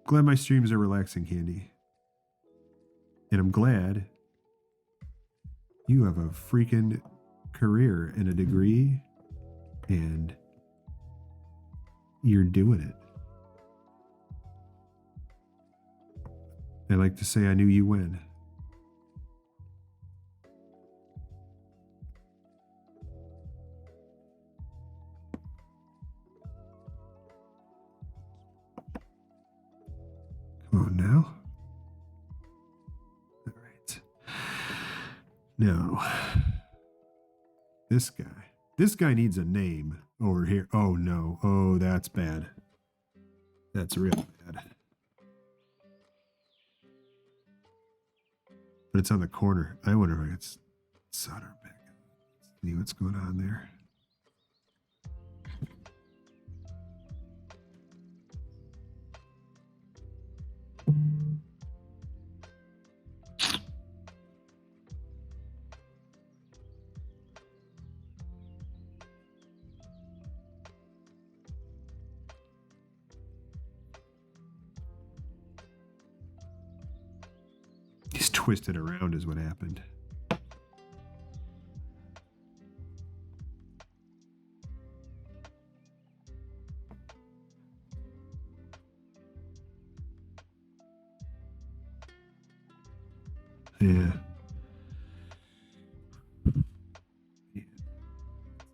Glad my streams are relaxing, Candy. And I'm glad you have a freaking career and a degree and you're doing it. I like to say I knew you when. Come on now. All right. Now, this guy needs a name over here. Oh no. Oh, that's bad. That's real bad. But it's on the corner. I wonder if I could solder back. Let's see what's going on there. twisted around is what happened. Yeah.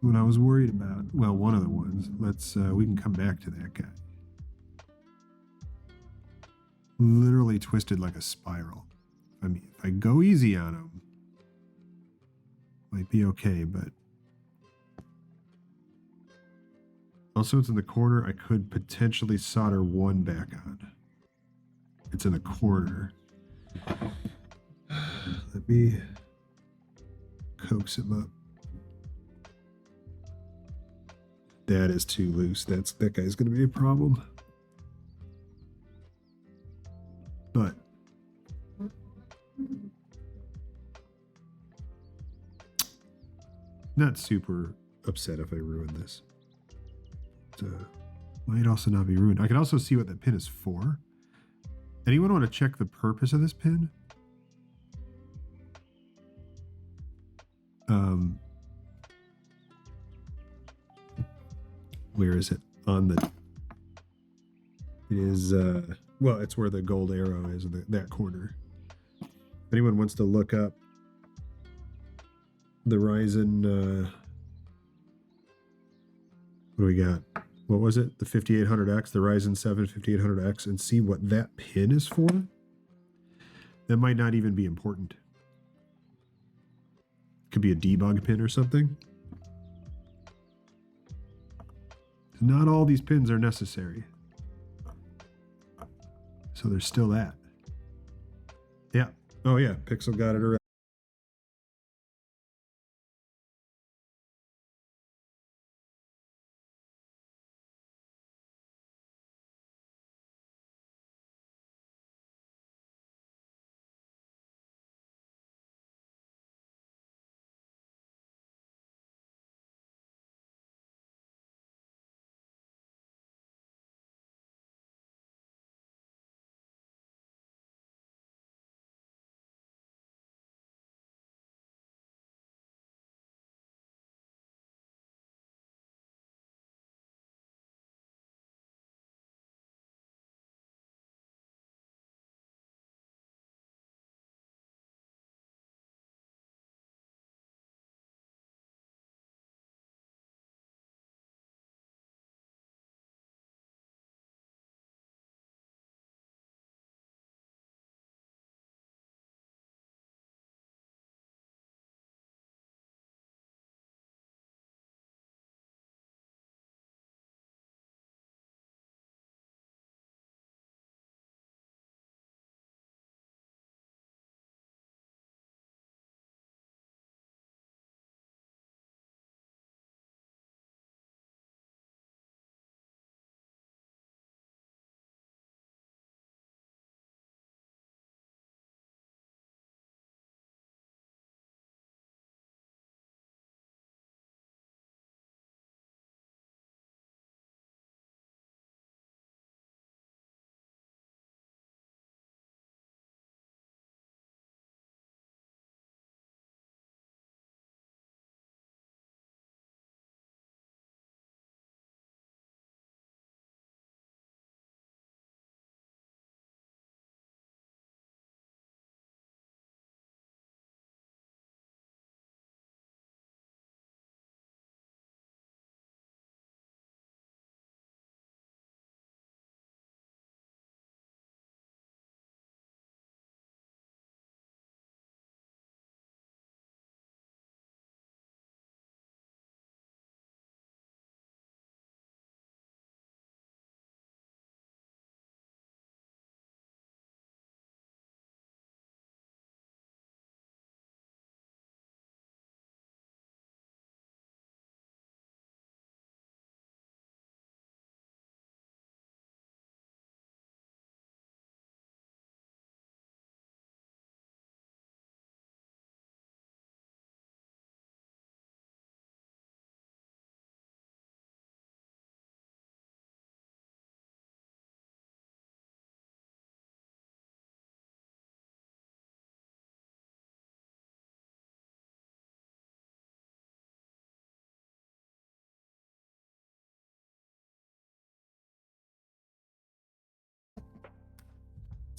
What I was worried about, well, one of the ones, we can come back to that guy. Literally twisted like a spiral. I mean, if I go easy on him, might be okay, but also it's in the corner. I could potentially solder one back on. It's in the corner. Let me coax him up. That is too loose. That guy's going to be a problem. But not super upset if I ruin this. Might also not be ruined. I can also see what that pin is for. Anyone want to check the purpose of this pin? Where is it? It is, well, it's where the gold arrow is, that corner. If anyone wants to look up the Ryzen, what do we got? What was it? The 5800X, the Ryzen 7 5800X, and see what that pin is for? That might not even be important. Could be a debug pin or something. Not all these pins are necessary. So there's still that. Yeah. Oh yeah, Pixel got it already.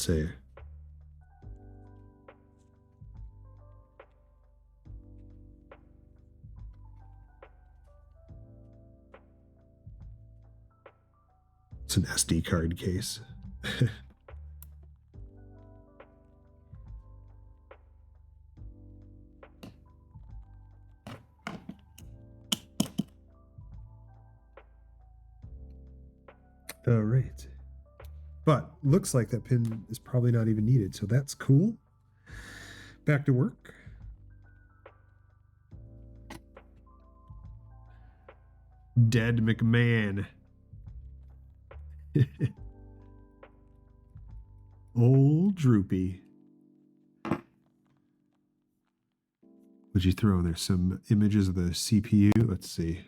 see. It's an SD card case. All right. But looks like that pin is probably not even needed, so that's cool. Back to work. Dead McMahon. Old Droopy. What'd you throw in there? Some images of the CPU. Let's see.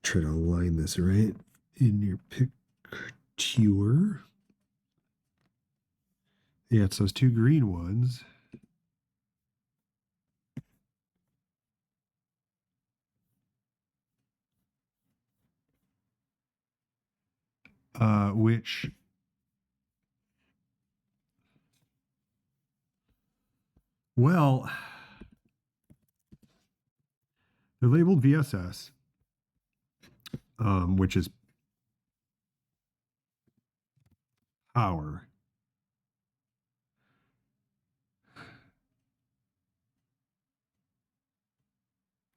Try to align this right in your picture. Yeah, it's those two green ones. Which well, they're labeled VSS, which is power.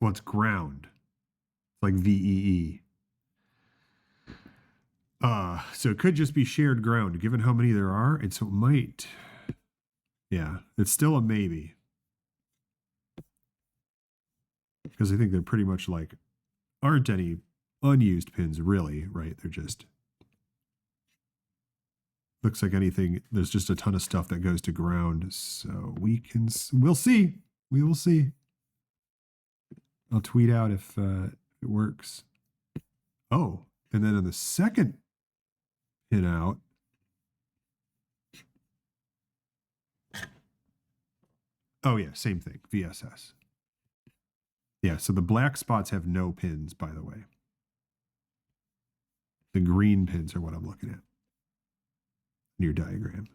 Well, it's ground. It's like VEE. So it could just be shared ground, given how many there are, and so it might. Yeah, it's still a maybe. Because I think they're pretty much like, aren't any unused pins really, right? They're just, looks like anything, there's just a ton of stuff that goes to ground. So we'll see. We will see. I'll tweet out if it works. Oh, and then on the second pin out, oh yeah, same thing, VSS. Yeah, so the black spots have no pins, by the way. The green pins are what I'm looking at in your diagram.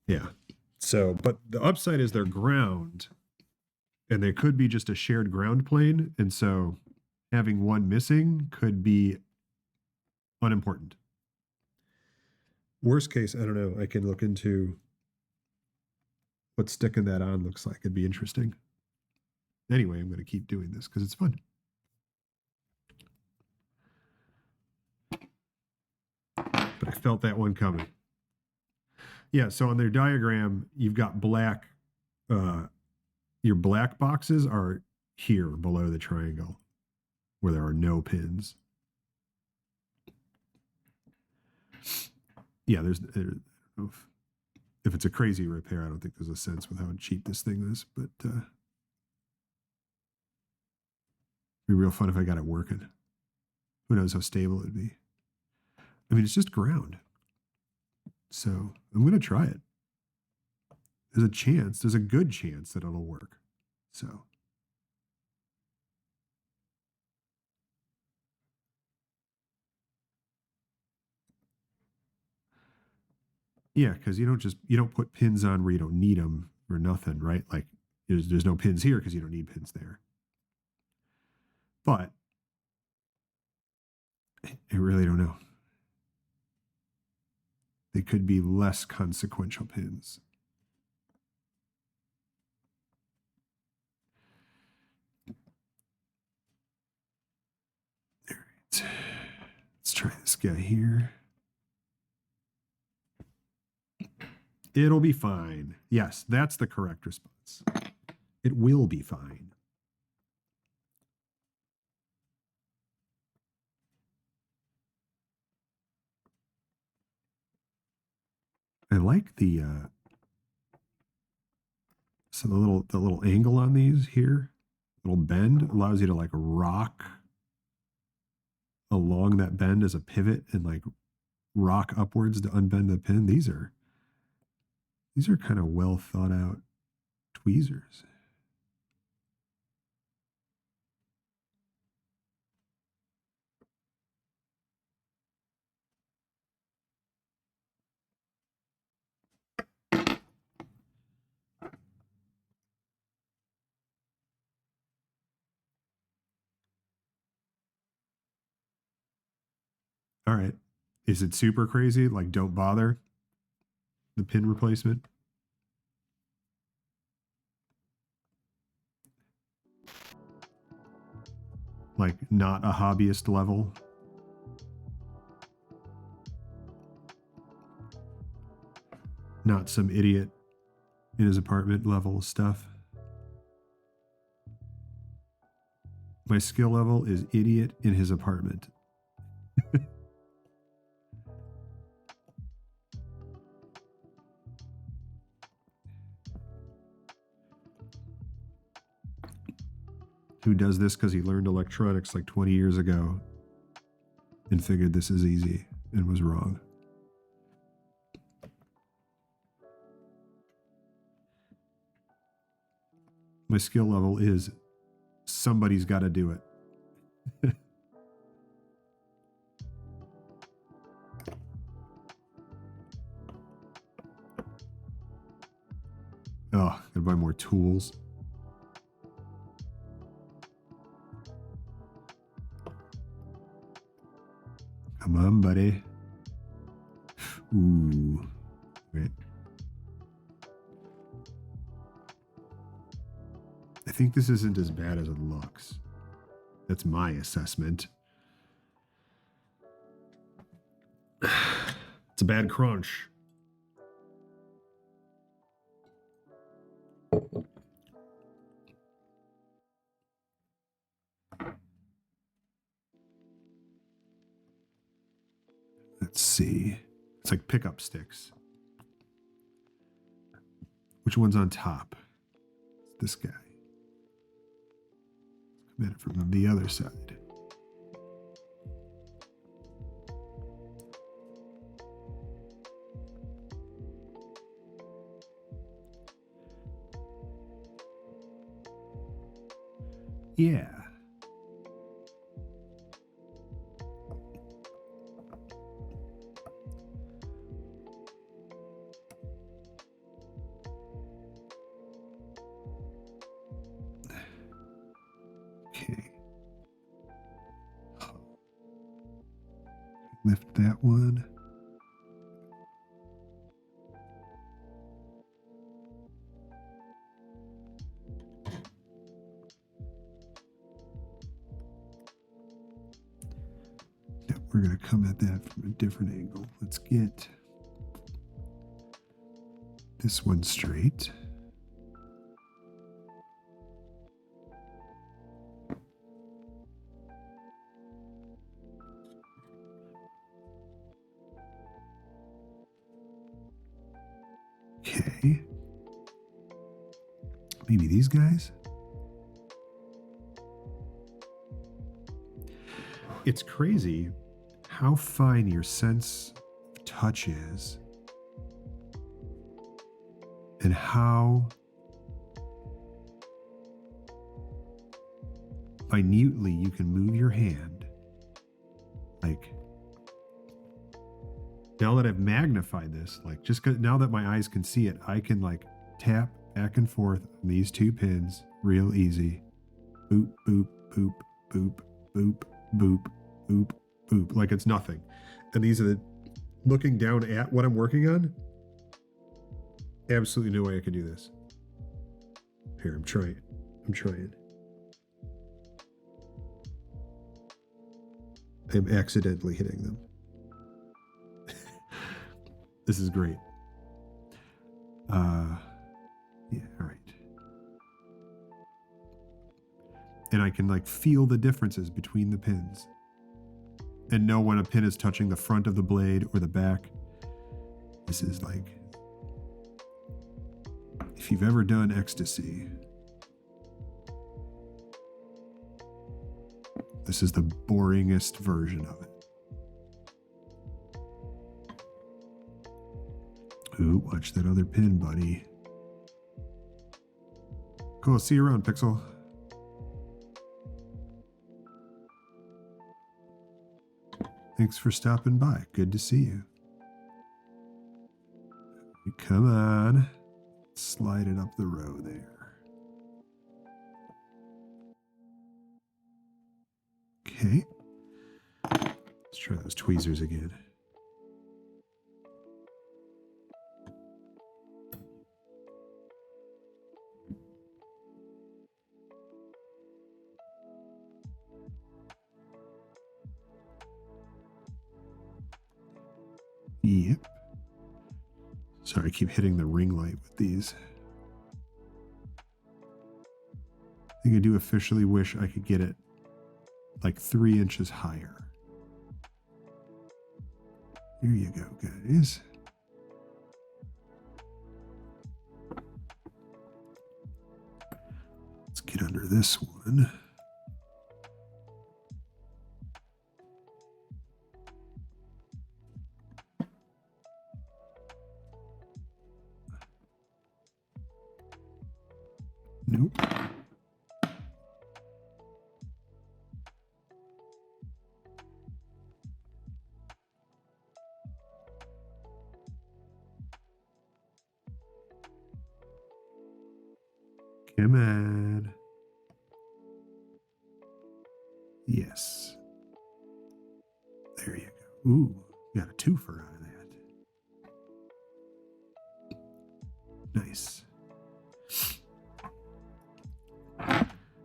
Yeah. So, but the upside is they're ground, and they could be just a shared ground plane, and so having one missing could be unimportant. Worst case, I don't know. I can look into what sticking that on looks like. It'd be interesting. Anyway, I'm going to keep doing this because it's fun. But I felt that one coming. Yeah, so on their diagram, you've got black, your black boxes are here below the triangle where there are no pins. Yeah, there's, I don't know if it's a crazy repair, I don't think there's a sense with how cheap this thing is, but it'd be real fun if I got it working. Who knows how stable it'd be. I mean, it's just ground. So I'm going to try it. There's a chance, there's a good chance that it'll work. So. Yeah, because you don't put pins on where you don't need them or nothing, right? Like there's no pins here because you don't need pins there. But I really don't know. They could be less consequential pins. All right. Let's try this guy here. It'll be fine. Yes, that's the correct response. It will be fine. I like the so the little angle on these here, little bend allows you to like rock along that bend as a pivot and like rock upwards to unbend the pin. These are kind of well thought out tweezers. All right. Is it super crazy? Like, don't bother the pin replacement? Like, not a hobbyist level? Not some idiot in his apartment level stuff? My skill level is idiot in his apartment. Who does this because he learned electronics like 20 years ago and figured this is easy and was wrong. My skill level is somebody's got to do it. Oh, gotta buy more tools. Come on, buddy. Ooh. Wait. I think this isn't as bad as it looks. That's my assessment. It's a bad crunch. Let's see. It's like pickup sticks. Which one's on top? It's this guy. Come at it from the other side. Yeah. Okay. Lift that one. Now we're going to come at that from a different angle. Let's get this one straight. Okay. Maybe these guys? It's crazy how fine your sense of touch is and how minutely you can move your hand. Like, now that I've magnified this, like just now that my eyes can see it, I can like tap back and forth on these two pins real easy. Boop, boop, boop, boop, boop, boop, boop, boop, like it's nothing. And these are the, looking down at what I'm working on, absolutely no way I can do this. Here, I'm trying. I'm accidentally hitting them. This is great. Yeah, all right. And I can like feel the differences between the pins and know when a pin is touching the front of the blade or the back. This is like, if you've ever done ecstasy, this is the boringest version of it. Ooh, watch that other pin, buddy. Cool, see you around, Pixel. Thanks for stopping by. Good to see you. Come on. Slide it up the row there. Okay. Let's try those tweezers again. Yep. Sorry, I keep hitting the ring light with these. I think I do officially wish I could get it like 3 inches higher. There you go, guys. Let's get under this one. Nope. Come on. Yes. There you go. Ooh, got a twofer out of that. Nice.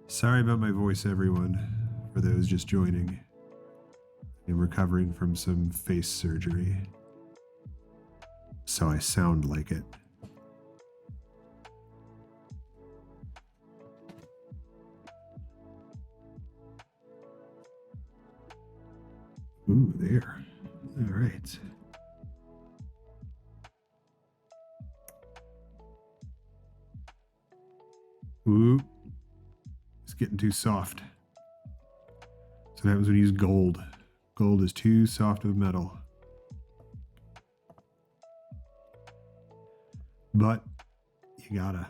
Sorry about my voice, everyone. For those just joining. I'm recovering from some face surgery, so I sound like it. Ooh, there. All right. Ooh. It's getting too soft. So that happens when you use gold. Gold is too soft of metal. But you gotta,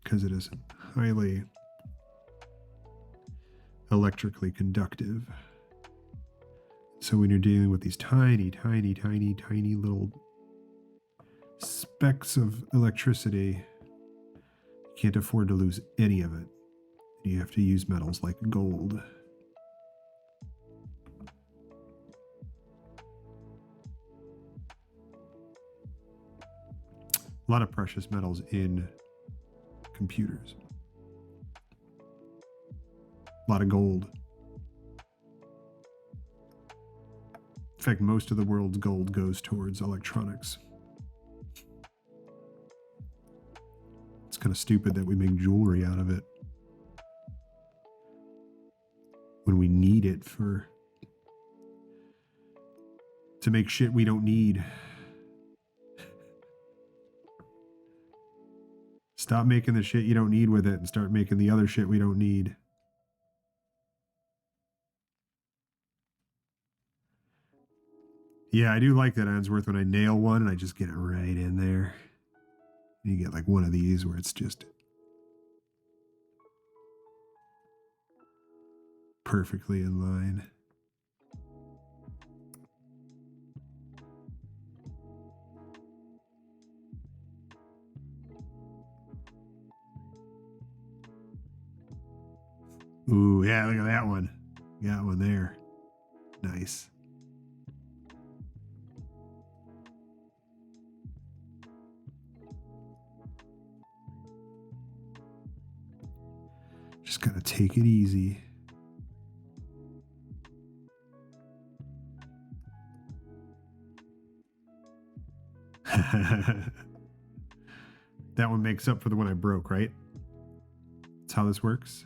because it is highly electrically conductive. So when you're dealing with these tiny, tiny, tiny, tiny little specks of electricity, you can't afford to lose any of it. You have to use metals like gold. A lot of precious metals in computers. A lot of gold. In fact, most of the world's gold goes towards electronics. It's kind of stupid that we make jewelry out of it when we need it to make shit we don't need. Stop making the shit you don't need with it and start making the other shit we don't need. Yeah, I do like that Answorth when I nail one and I just get it right in there. You get like one of these where it's just perfectly in line. Ooh, yeah, look at that one. Got one there. Nice. Just gotta take it easy. That one makes up for the one I broke, right? That's how this works.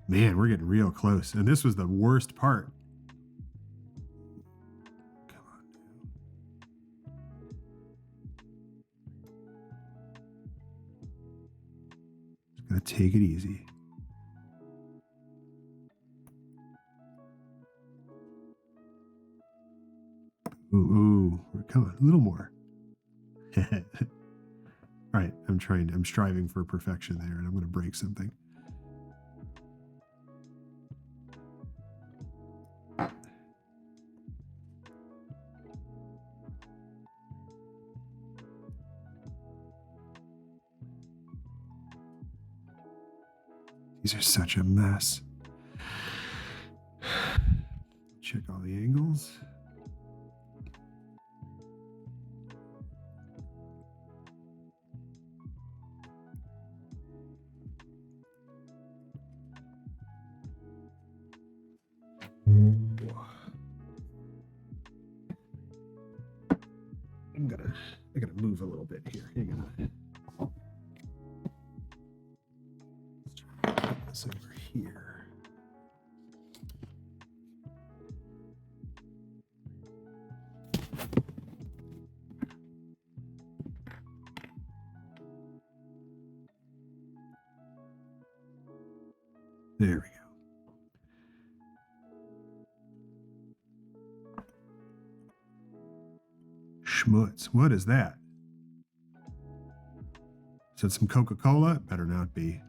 Man, we're getting real close. And this was the worst part. Come on. Just gonna take it easy. Ooh, come on, a little more. All right, I'm striving for perfection there, and I'm gonna break something. These are such a mess. check all the angles. I gotta move a little bit here. Hang on. Let's try to put this over here. There we go. Schmutz. What is that? Is that some Coca-Cola? Better not be.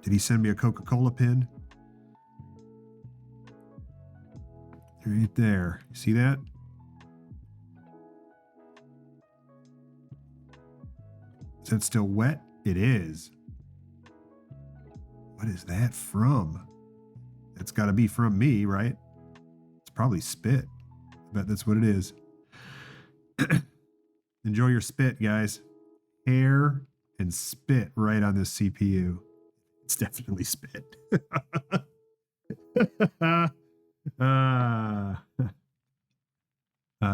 Did he send me a Coca-Cola pin? Right there. You see that? Is that still wet? It is. What is that from? It's got to be from me, right? It's probably spit. I bet that's what it is. Enjoy your spit, guys. Hair and spit right on this CPU. It's definitely spit.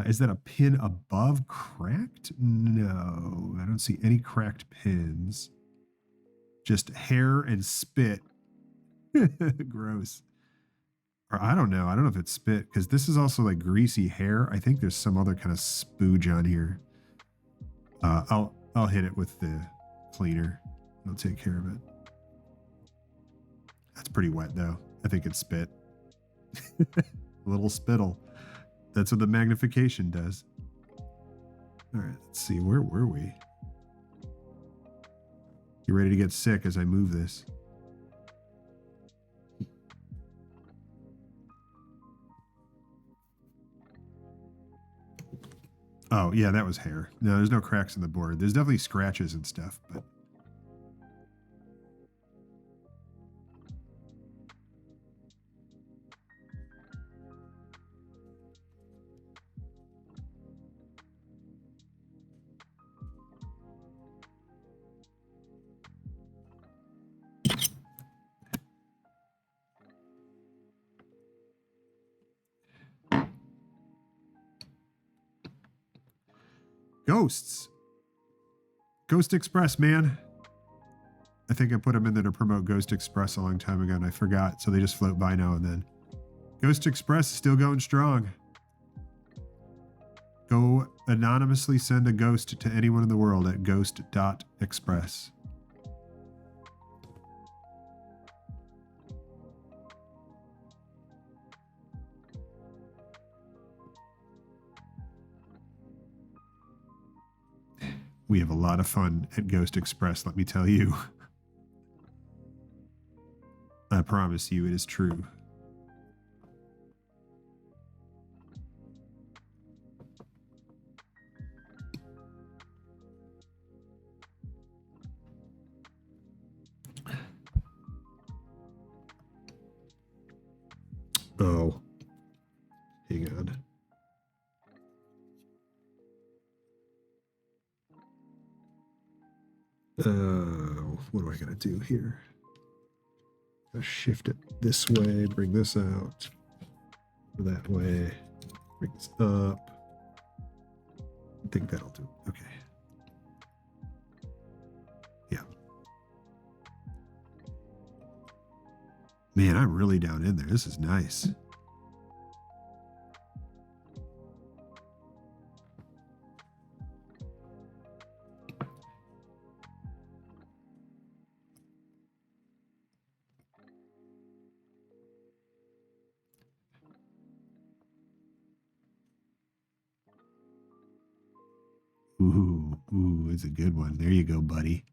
Is that a pin above cracked? No, I don't see any cracked pins. Just hair and spit. Gross. Or I don't know. I don't know if it's spit because this is also like greasy hair. I think there's some other kind of spooge on here. I'll hit it with the cleaner. I'll take care of it. That's pretty wet though. I think it's spit. A little spittle. That's what the magnification does. All right, let's see. Where were we? You ready to get sick as I move this? Oh, yeah, that was hair. No, there's no cracks in the board. There's definitely scratches and stuff, but... Ghosts. Ghost Express, man. I think I put them in there to promote Ghost Express a long time ago and I forgot, so they just float by now and then. Ghost Express is still going strong. Go anonymously send a ghost to anyone in the world at ghost.express. We have a lot of fun at Ghost Express, let me tell you. I promise you it is true. Oh. Hang on. What do I gotta do here? Gotta shift it this way, bring this out. That way, bring this up. I think that'll do. Okay. Yeah. Man, I'm really down in there. This is nice. Ooh, it's a good one. There you go, buddy.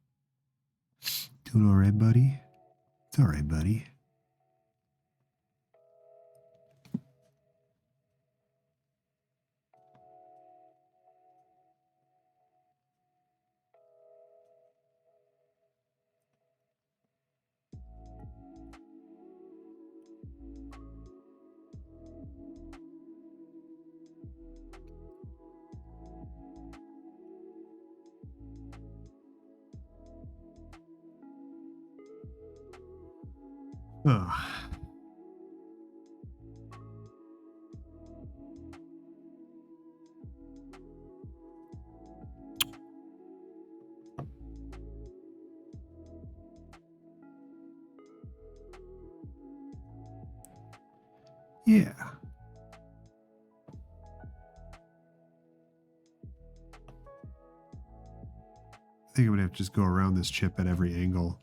Doing all right, buddy? It's all right, buddy. Oh. Yeah. I think I'm gonna have to just go around this chip at every angle.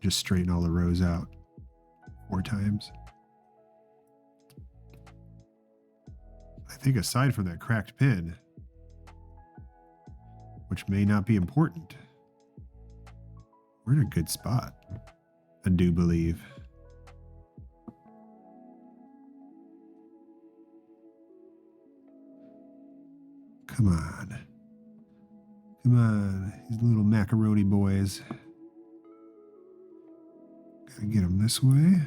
Just straighten all the rows out 4 times. I think aside from that cracked pin, which may not be important, we're in a good spot. I do believe. Come on. Come on, these little macaroni boys. Gotta get them this way.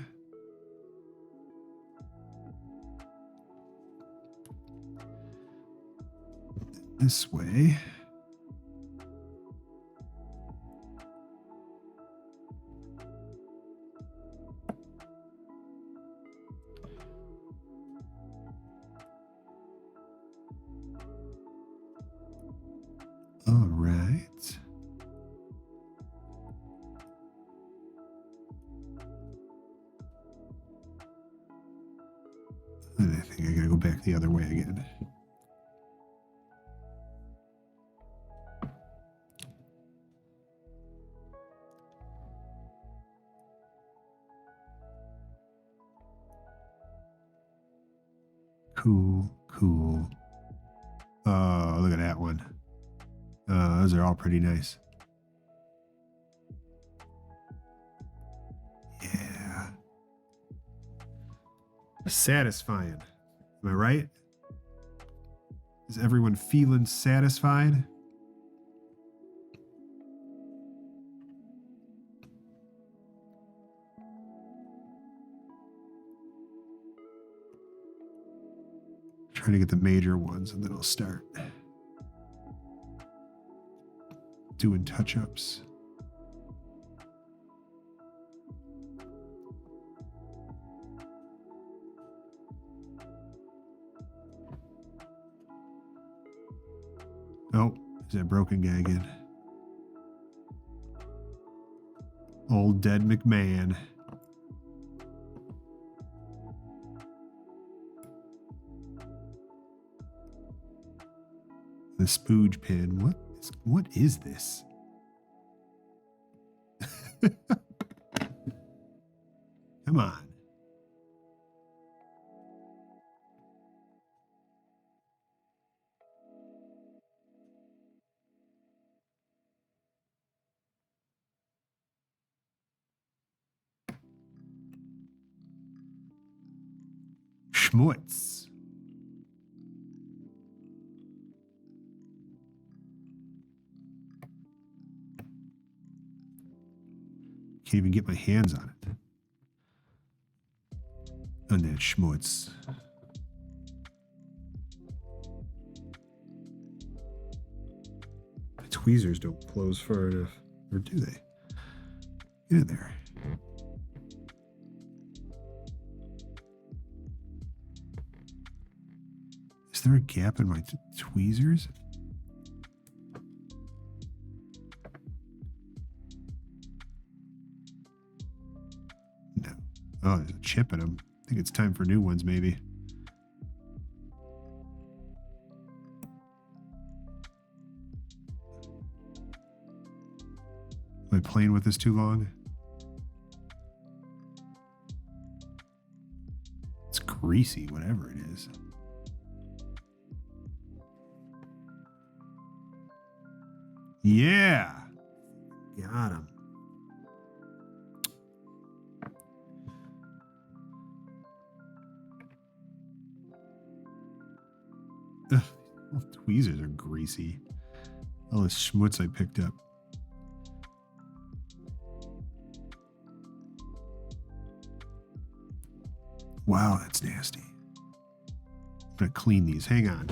This way. All right. And I think I gotta go back the other way again. Cool, cool. Oh, look at that one. Those are all pretty nice. Yeah. Satisfying. Am I right? Is everyone feeling satisfied? Trying to get the major ones and then I'll start doing touch-ups. Oh, is that broken guy again? Old dead McMahon. The spooge pin. What is this? Come on. Schmutz. Can't even get my hands on it. On that schmutz. The tweezers don't close far enough. Or do they? Get in there. Is there a gap in my tweezers? No. Oh, there's a chip in them. I think it's time for new ones, maybe. Am I playing with this too long? It's greasy, whatever it is. Yeah. Got him. Ugh, all tweezers are greasy. All this schmutz I picked up. Wow, that's nasty. I'm gonna clean these. Hang on.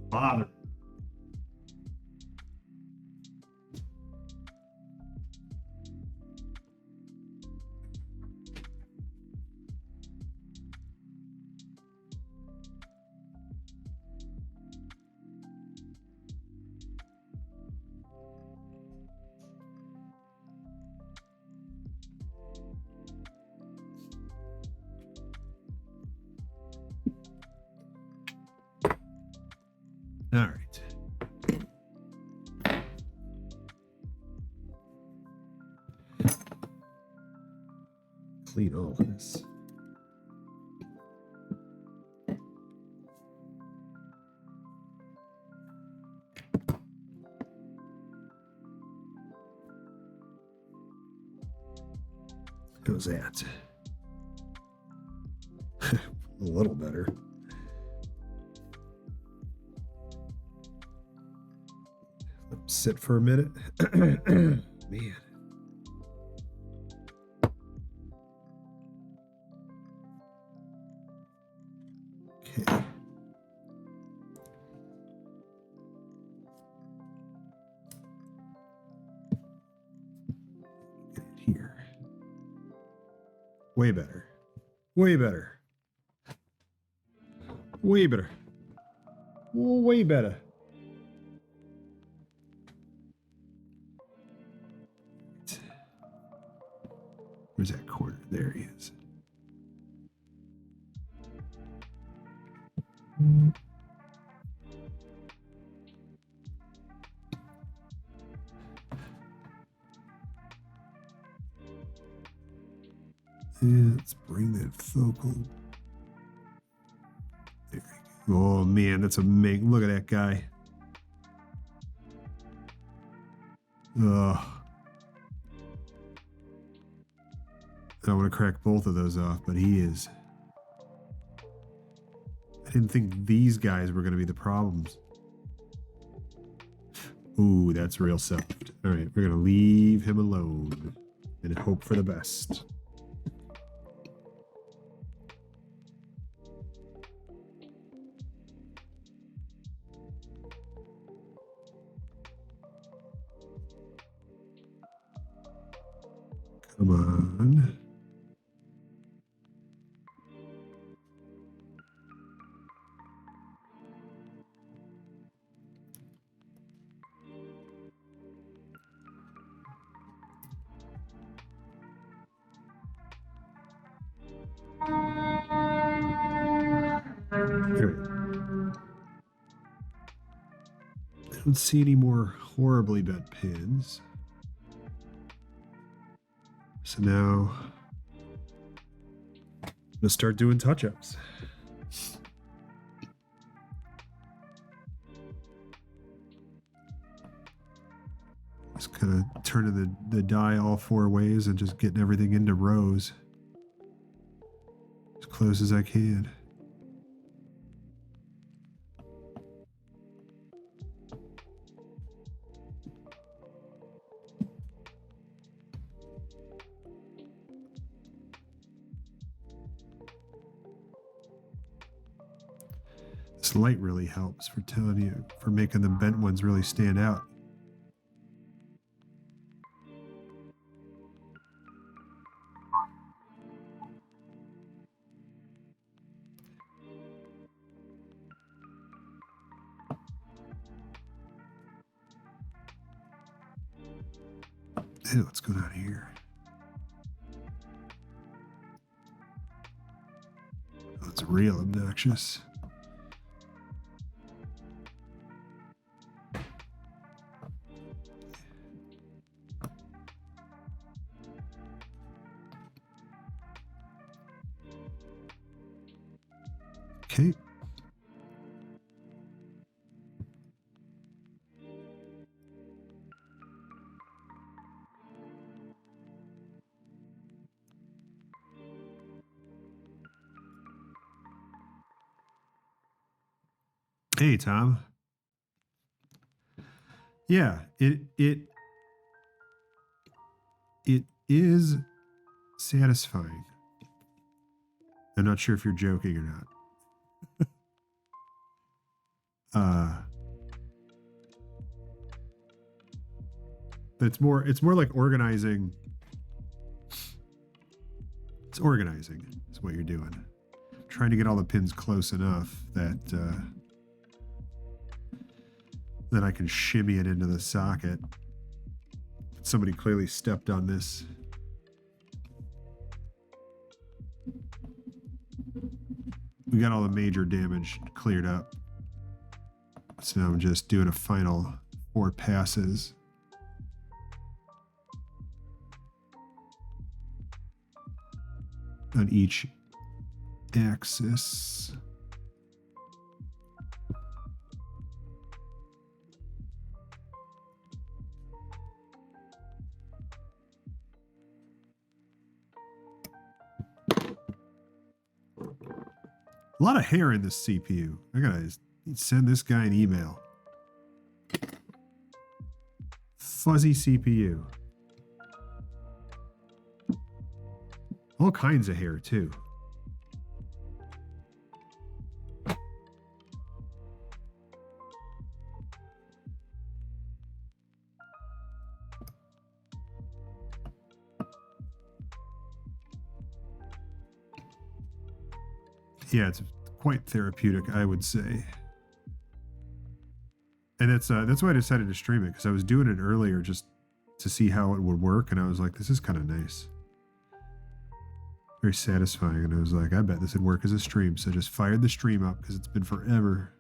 Bother. All right. Clean all this. How's that? A little better. Let 'em sit for a minute. Man. Okay. Get it here. Way better. Way better. Way better. Way better. Where's that corner? There he is. And let's bring that focal. There we go. Oh man, that's amazing. Look at that guy. Ugh. I don't want to crack both of those off, but he is. I didn't think these guys were going to be the problems. Ooh, that's real soft. All right, we're going to leave him alone and hope for the best. Come on. There. I don't see any more horribly bent pins. So now I'm gonna start doing touch-ups. Just kind of turning the die all four ways and just getting everything into rows as close as I can. This light really helps for telling you, for making the bent ones really stand out. Ew, what's going on here? Oh, it's real obnoxious. Okay. Hey, Tom. Yeah, it is satisfying. I'm not sure if you're joking or not. But it's more like organizing. It's organizing is what you're doing. Trying to get all the pins close enough that then I can shimmy it into the socket. Somebody clearly stepped on this. We got all the major damage cleared up. So now I'm just doing a final 4 passes. On each axis. A lot of hair in this CPU. I gotta send this guy an email. Fuzzy CPU. All kinds of hair, too. Yeah, it's quite therapeutic, I would say. And that's why I decided to stream it, because I was doing it earlier just to see how it would work, and I was like, this is kind of nice. Very satisfying, and I was like, I bet this would work as a stream, so I just fired the stream up because it's been forever.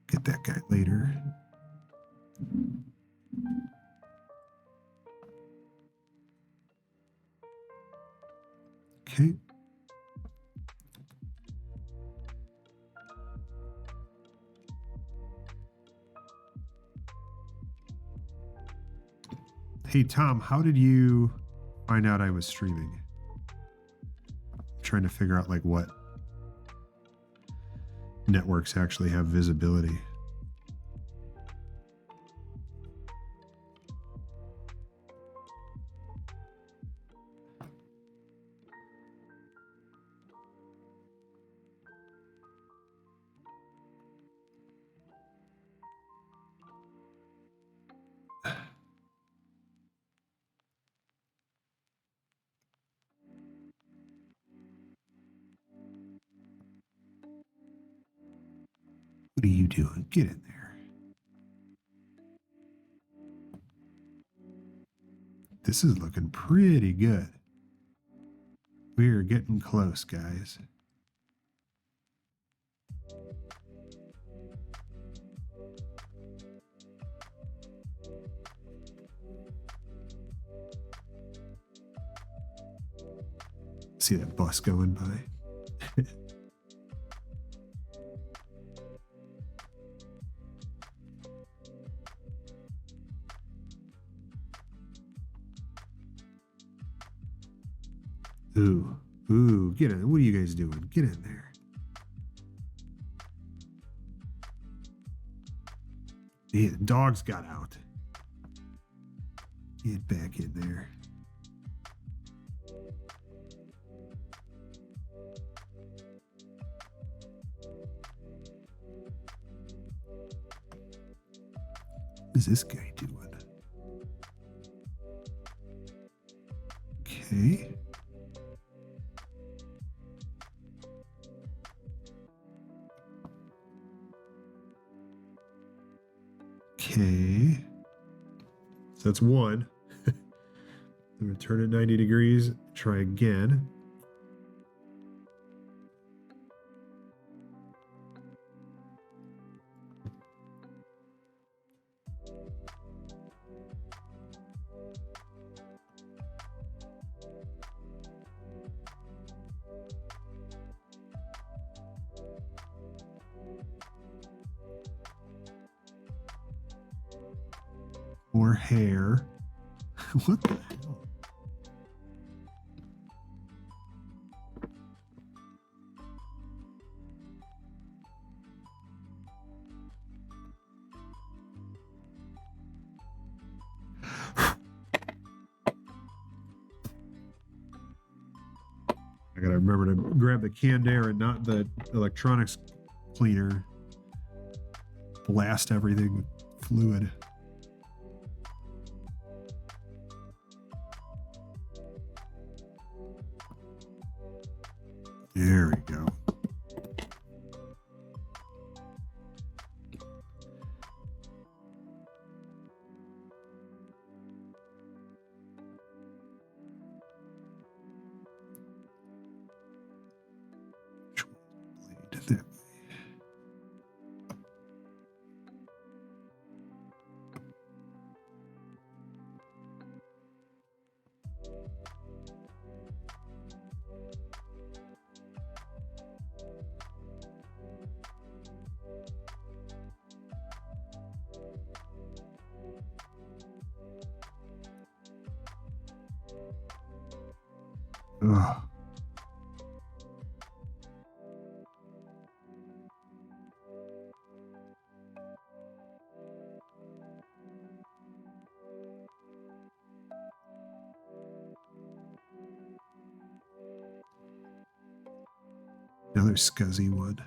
Get that guy later. Okay. Hey, Tom, how did you find out I was streaming? I'm trying to figure out like what networks actually have visibility. What are you doing? Get in there. This is looking pretty good. We are getting close, guys. See that bus going by? Ooh, get in. What are you guys doing? Get in there. Yeah, the dogs got out. Get back in there. What is this guy doing? Okay. Okay. So that's one. I'm going to turn it 90 degrees. Try again. More hair. What the hell? I gotta remember to grab the canned air and not the electronics cleaner. Blast everything with fluid. There we go. Ugh. Another scuzzy wood.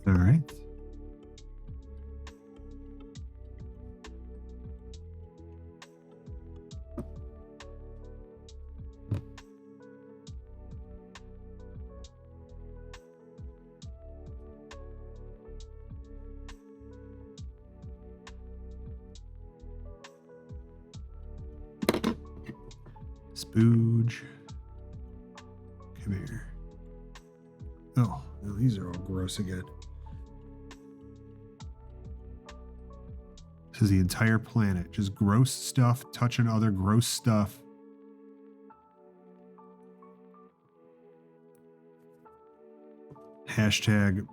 All right. Spooge. Come here. Oh, no, these are all gross again. This is the entire planet. Just gross stuff, touching other gross stuff. Hashtag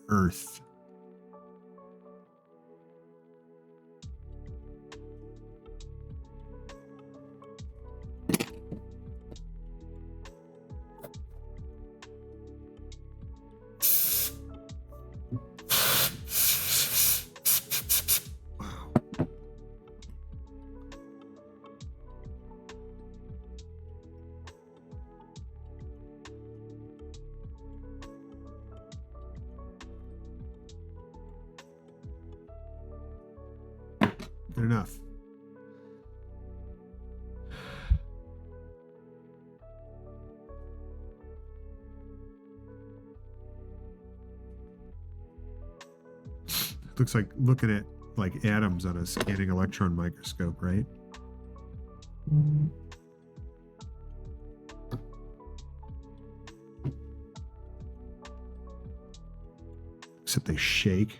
Earth. Good enough. Looks like looking at like atoms on a scanning electron microscope, right? Except they shake.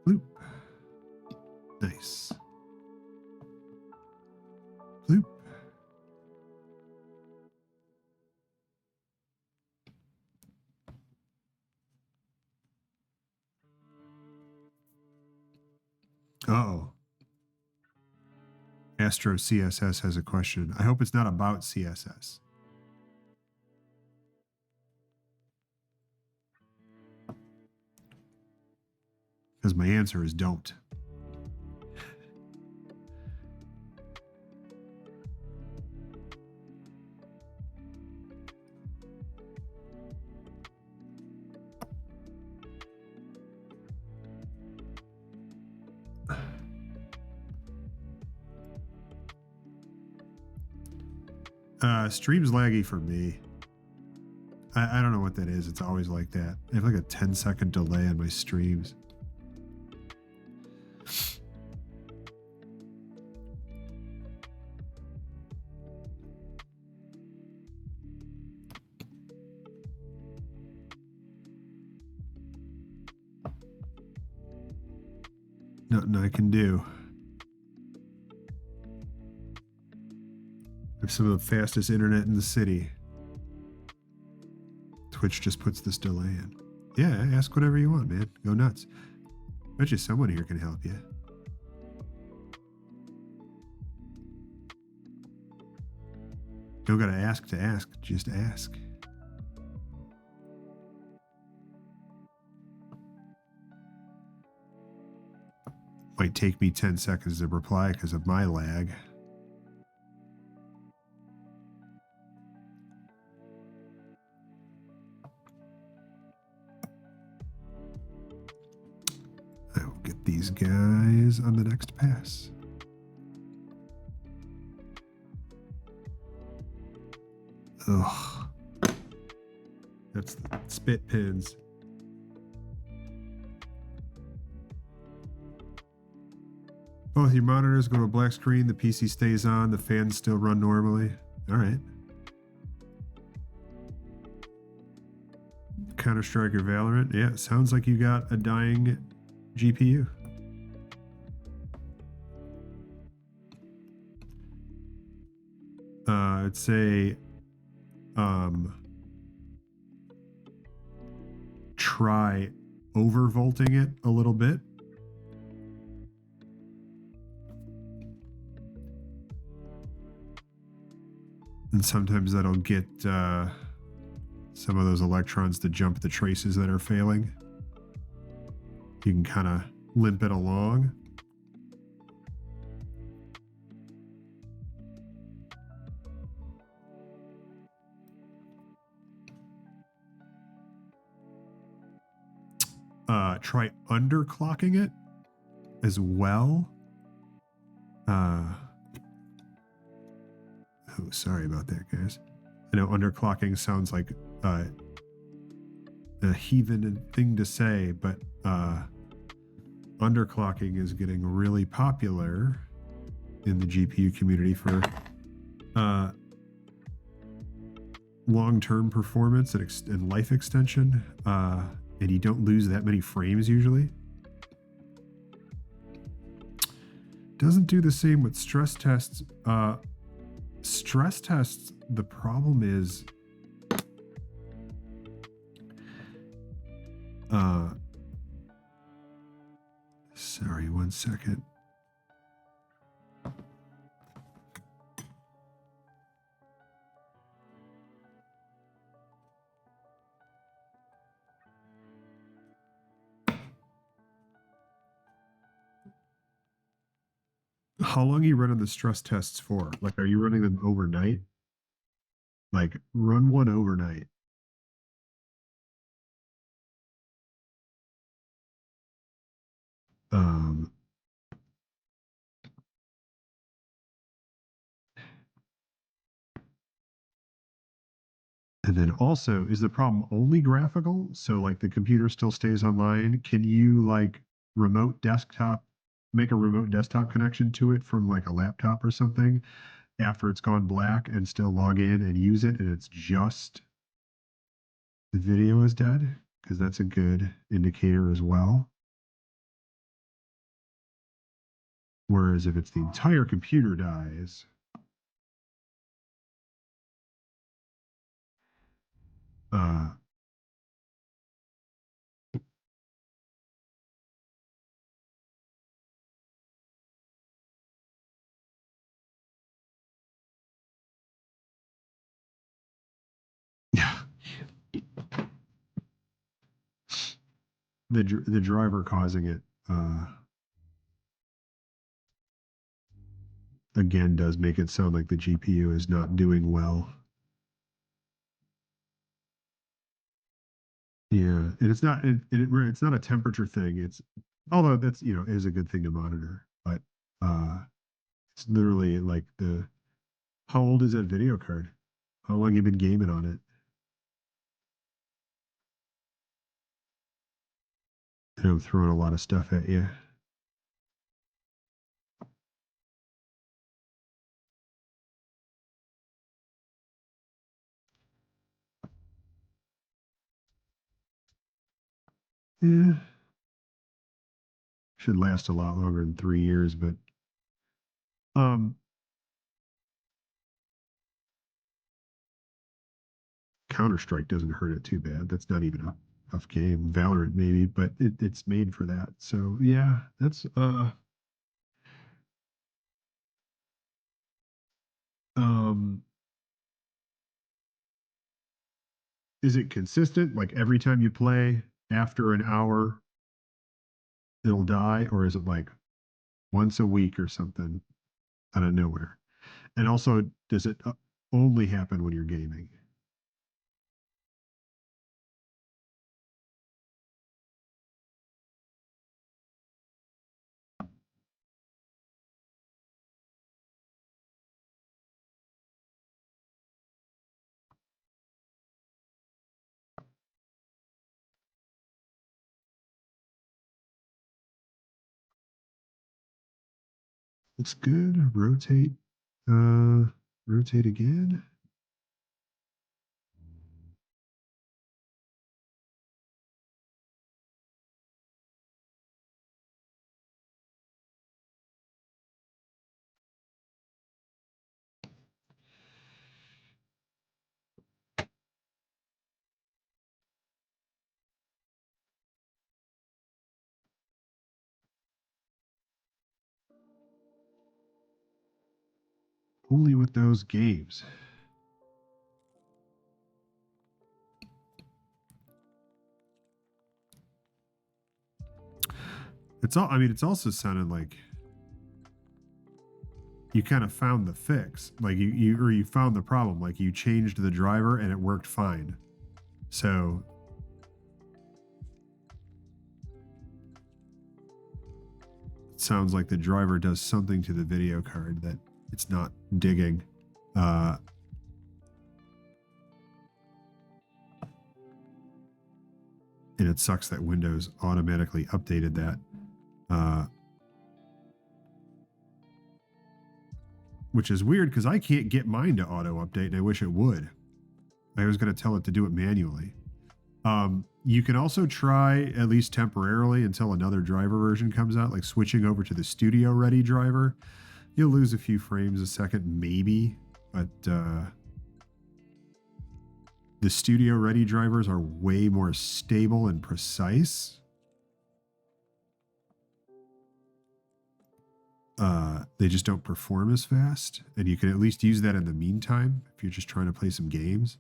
Bloop. Nice. Bloop. Uh-oh. Astro CSS has a question. I hope it's not about CSS. Because my answer is don't. Stream's laggy for me. I don't know what that is. It's always like that. I have like a 10-second delay on my streams. Nothing I can do. I have some of the fastest internet in the city. Twitch just puts this delay in. Yeah, ask whatever you want, man. Go nuts. Bet you someone here can help you. Don't gotta ask to ask, just ask. Might take me 10 seconds to reply because of my lag. I will get these guys on the next pass. Ugh. That's the spit pins. Both your monitors go to a black screen, the PC stays on, the fans still run normally. All right. Counter-Strike or Valorant. Yeah, it sounds like you got a dying GPU. I'd say try overvolting it a little bit. And sometimes that'll get some of those electrons to jump the traces that are failing. You can kind of limp it along. Try underclocking it as well. Oh, sorry about that, guys. I know underclocking sounds like a heathen thing to say, but underclocking is getting really popular in the GPU community for long-term performance and life extension, and you don't lose that many frames usually. Doesn't do the same with stress tests. Stress tests, the problem is sorry, 1 second. How long are you running the stress tests for? Like, are you running them overnight? Like, run one overnight. And then also, is the problem only graphical? So like the computer still stays online. Can you like make a remote desktop connection to it from like a laptop or something after it's gone black and still log in and use it and it's just the video is dead? Because that's a good indicator as well. Whereas if it's the entire computer dies, yeah, the driver causing it again does make it sound like the GPU is not doing well. Yeah, and it's not a temperature thing. It's although that's is a good thing to monitor, but it's literally like how old is that video card? How long you been gaming on it? And I'm throwing a lot of stuff at you. Yeah, should last a lot longer than 3 years, but um, Counter-Strike doesn't hurt it too bad. That's not even a tough game. Valorant maybe, but it's made for that. So yeah, that's um Is it consistent? Like every time you play after an hour, it'll die? Or is it like once a week or something out of nowhere? And also, does it only happen when you're gaming? Looks good. Rotate. Rotate again. Only with those games. It's all. I mean, it's also sounded like you kind of found the fix. Like you found the problem. Like you changed the driver and it worked fine. So it sounds like the driver does something to the video card that it's not digging. And it sucks that Windows automatically updated that. Which is weird because I can't get mine to auto update and I wish it would. I was going to tell it to do it manually. You can also try, at least temporarily, until another driver version comes out, like switching over to the Studio Ready driver. You'll lose a few frames a second, maybe, but the Studio Ready drivers are way more stable and precise. They just don't perform as fast, and you can at least use that in the meantime if you're just trying to play some games.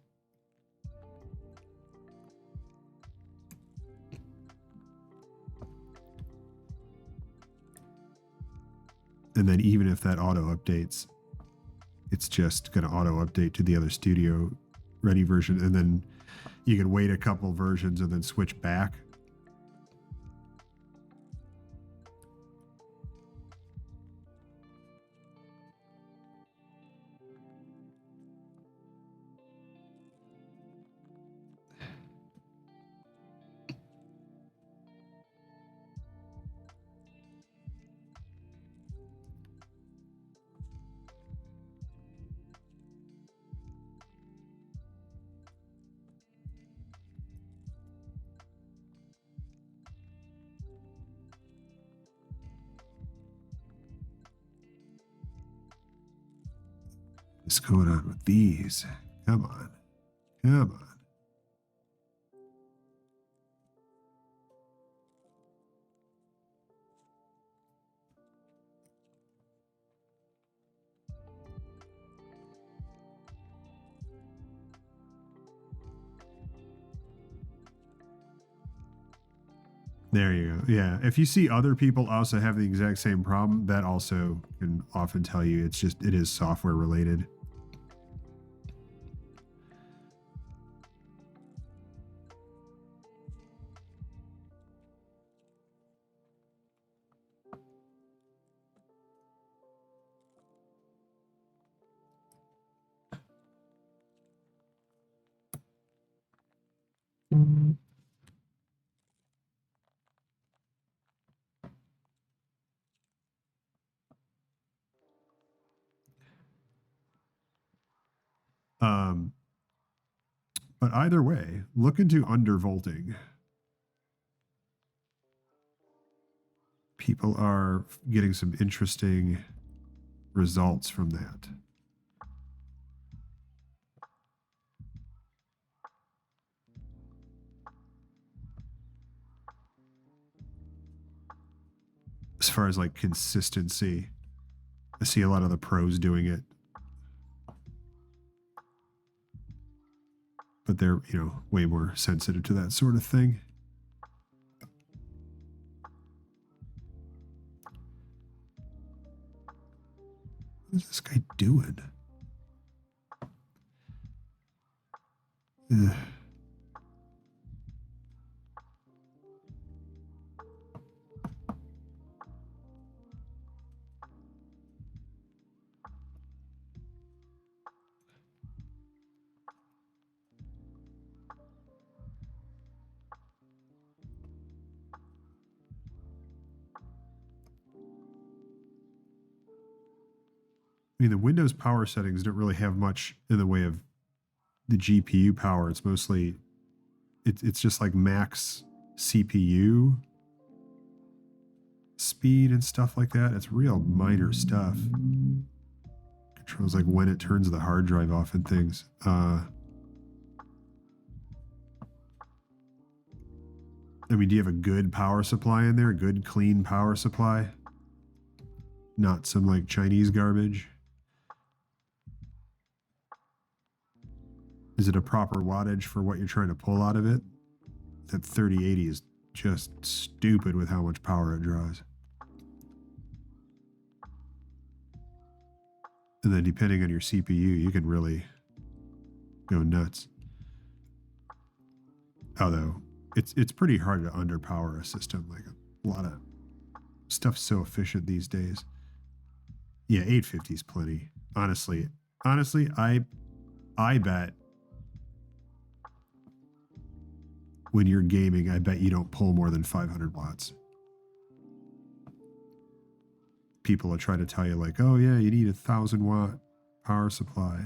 And then even if that auto updates, it's just going to auto update to the other Studio Ready version, and then you can wait a couple versions and then switch back. What's going on with these? Come on. Come on. There you go. Yeah. If you see other people also have the exact same problem, that also can often tell you it is software related. Um, but either way, look into undervolting. People are getting some interesting results from that. As far as like consistency, I see a lot of the pros doing it. But they're, you know, way more sensitive to that sort of thing. What is this guy doing? Ugh. I mean, the Windows power settings don't really have much in the way of the GPU power. It's mostly, it's just like max CPU speed and stuff like that. It's real minor stuff. Controls like when it turns the hard drive off and things. I mean, do you have a good power supply in there? A good, clean power supply? Not some like Chinese garbage? Is it a proper wattage for what you're trying to pull out of it? That 3080 is just stupid with how much power it draws. And then depending on your CPU, you can really go nuts. Although it's pretty hard to underpower a system. Like a lot of stuff's so efficient these days. Yeah, 850 is plenty. Honestly, I bet when you're gaming, I bet you don't pull more than 500 watts. People will try to tell you like, oh yeah, you need 1,000-watt power supply.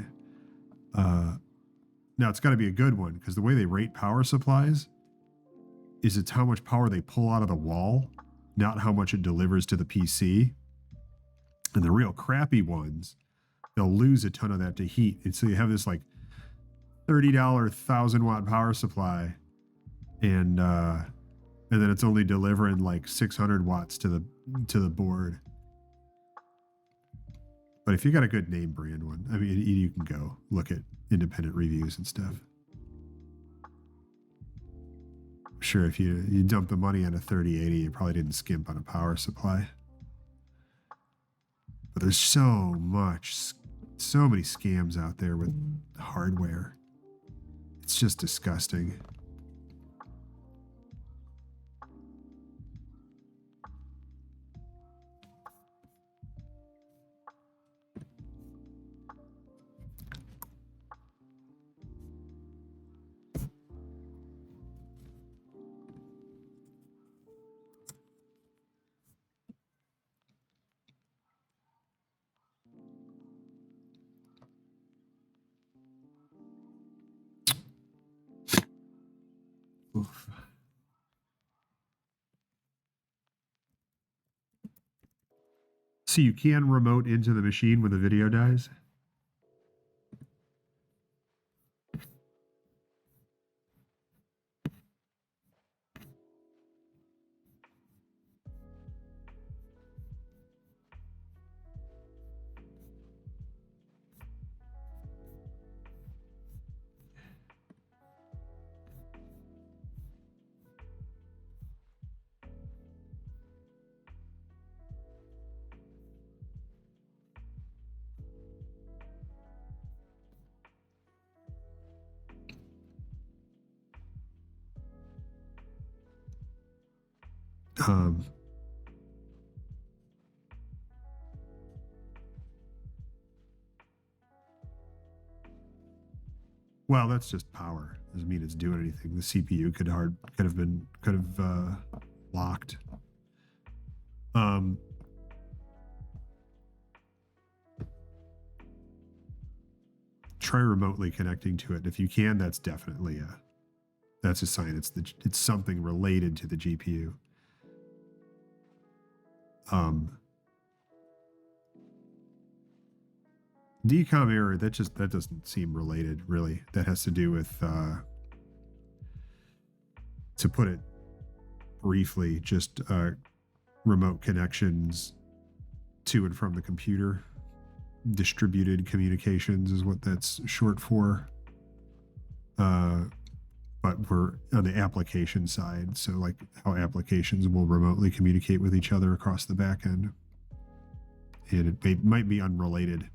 Now it's got to be a good one, because the way they rate power supplies is it's how much power they pull out of the wall, not how much it delivers to the PC. And the real crappy ones, they'll lose a ton of that to heat. And so you have this like $30 1,000-watt power supply, and then it's only delivering like 600 watts to the board. But if you got a good name brand one, I mean, you can go look at independent reviews and stuff. I'm sure if you dump the money on a 3080, you probably didn't skimp on a power supply. But there's so many scams out there with hardware. It's just disgusting. Oof. So you can remote into the machine when the video dies? Well, that's just power. Doesn't mean it's doing anything. The CPU could have locked. Try remotely connecting to it. If you can, that's definitely that's a sign it's something related to the GPU. Decom error, that doesn't seem related, really. That has to do with, to put it briefly, just remote connections to and from the computer. Distributed communications is what that's short for. but we're on the application side. So like how applications will remotely communicate with each other across the back end. And it might be unrelated.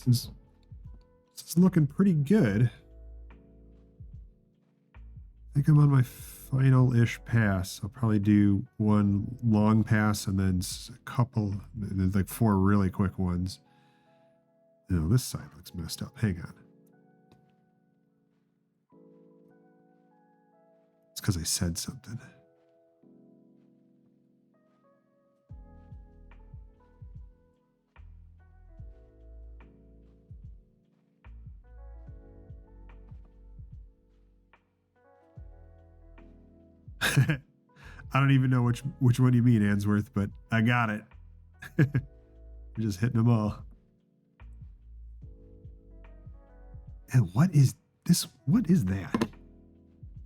This is looking pretty good. I think I'm on my final-ish pass. I'll probably do one long pass and then a couple, like 4 really quick ones. No, this side looks messed up. Hang on. It's because I said something. I don't even know which one you mean, Answorth, but I got it. You're just hitting them all. And what is this? What is that?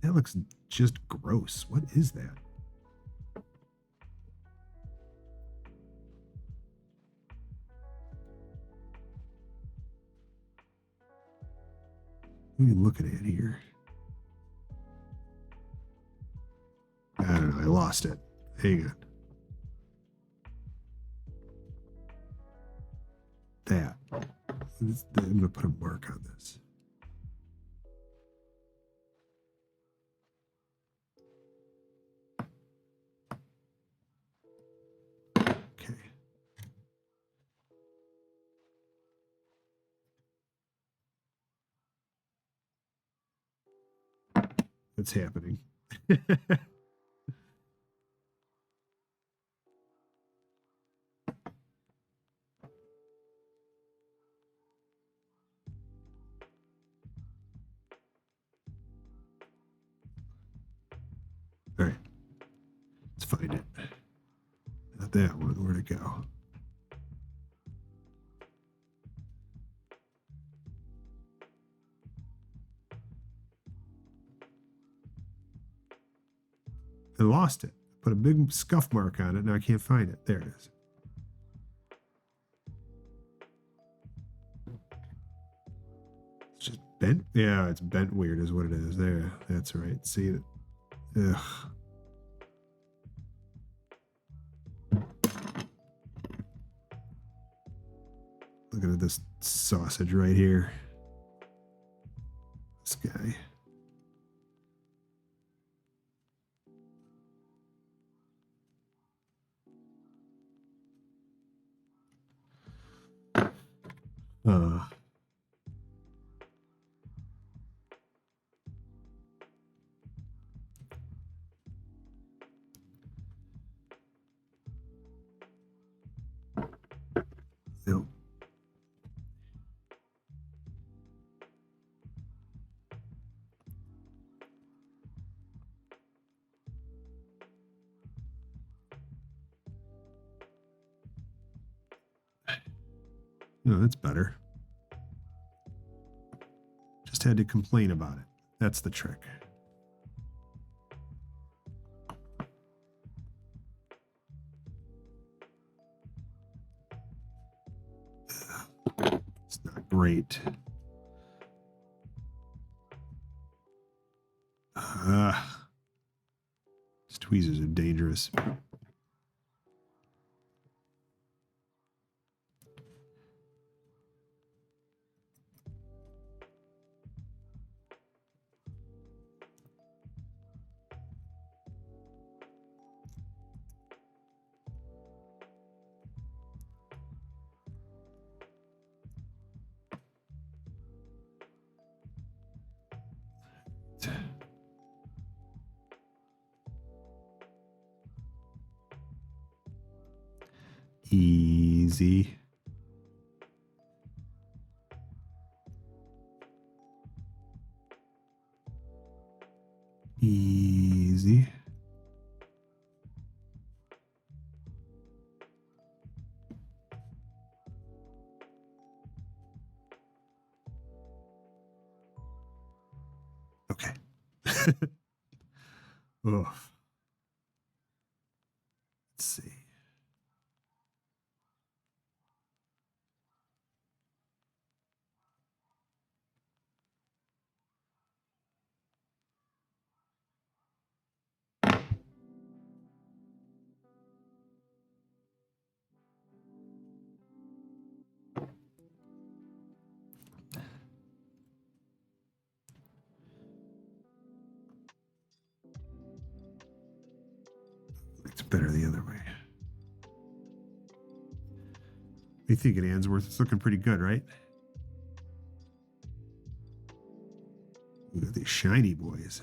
That looks just gross. What is that? What are you looking at here? I don't know. I lost it. Hang on. That. I'm going to put a mark on this. Okay. What's happening? All right. Let's find it. Not that one. Where'd it go? I lost it. Put a big scuff mark on it. Now I can't find it. There it is. It's just bent. Yeah, it's bent weird is what it is. There. That's right. See it. Ugh. Look at this sausage right here. This guy. Uh, nope. No, that's better. Just had to complain about it. That's the trick. It's not great. These tweezers are dangerous. Easy. Easy. Okay. Ugh. Let's see. It's better the other way. What do you think, Answorth? It's looking pretty good, right? Look at these shiny boys.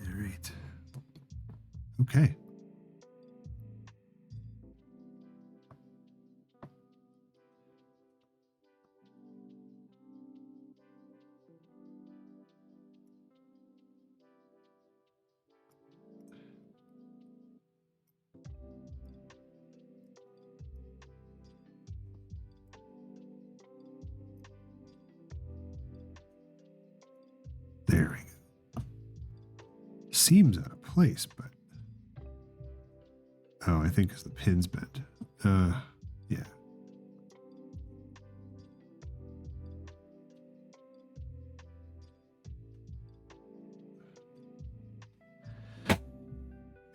All right. Okay. There we go. Seems out of place, but oh, I think it's the pin's bent. Yeah.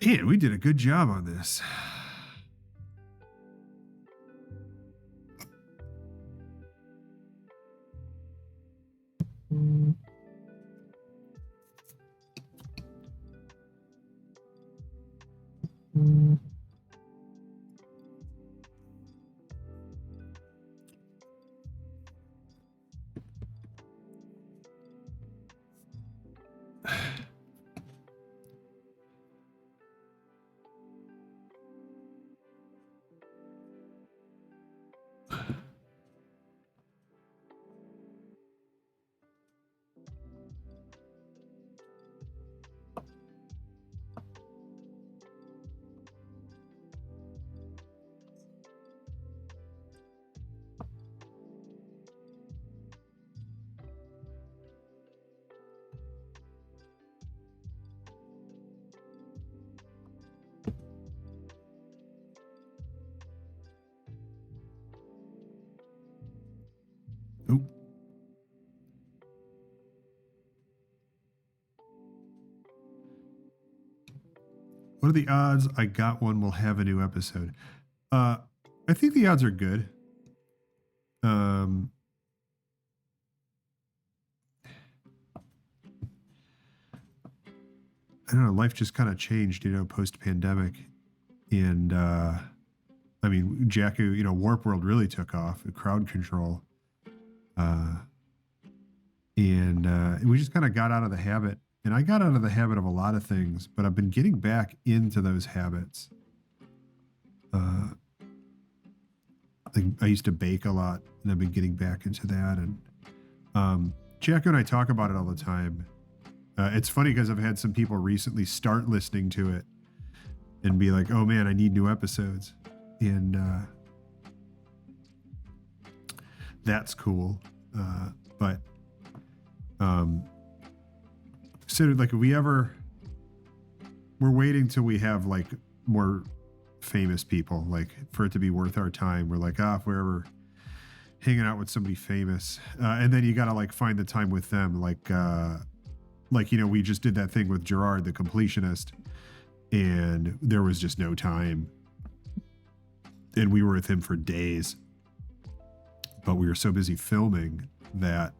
Man, we did a good job on this. Oh. What are the odds I got one will have a new episode? I think the odds are good. I don't know, life just kind of changed, post pandemic. And I mean, Jakku, Warp World really took off, crowd control. And we just kind of got out of the habit. And I got out of the habit of a lot of things, but I've been getting back into those habits. I used to bake a lot, and I've been getting back into that. And Jakku and I talk about it all the time. It's funny because I've had some people recently start listening to it and be like, oh man, I need new episodes. And that's cool. But so like if we're waiting till we have like more famous people, like for it to be worth our time. We're like, if we're ever hanging out with somebody famous, and then you got to like find the time with them. Like, we just did that thing with Gerard, the completionist, and there was just no time. And we were with him for days, but we were so busy filming that,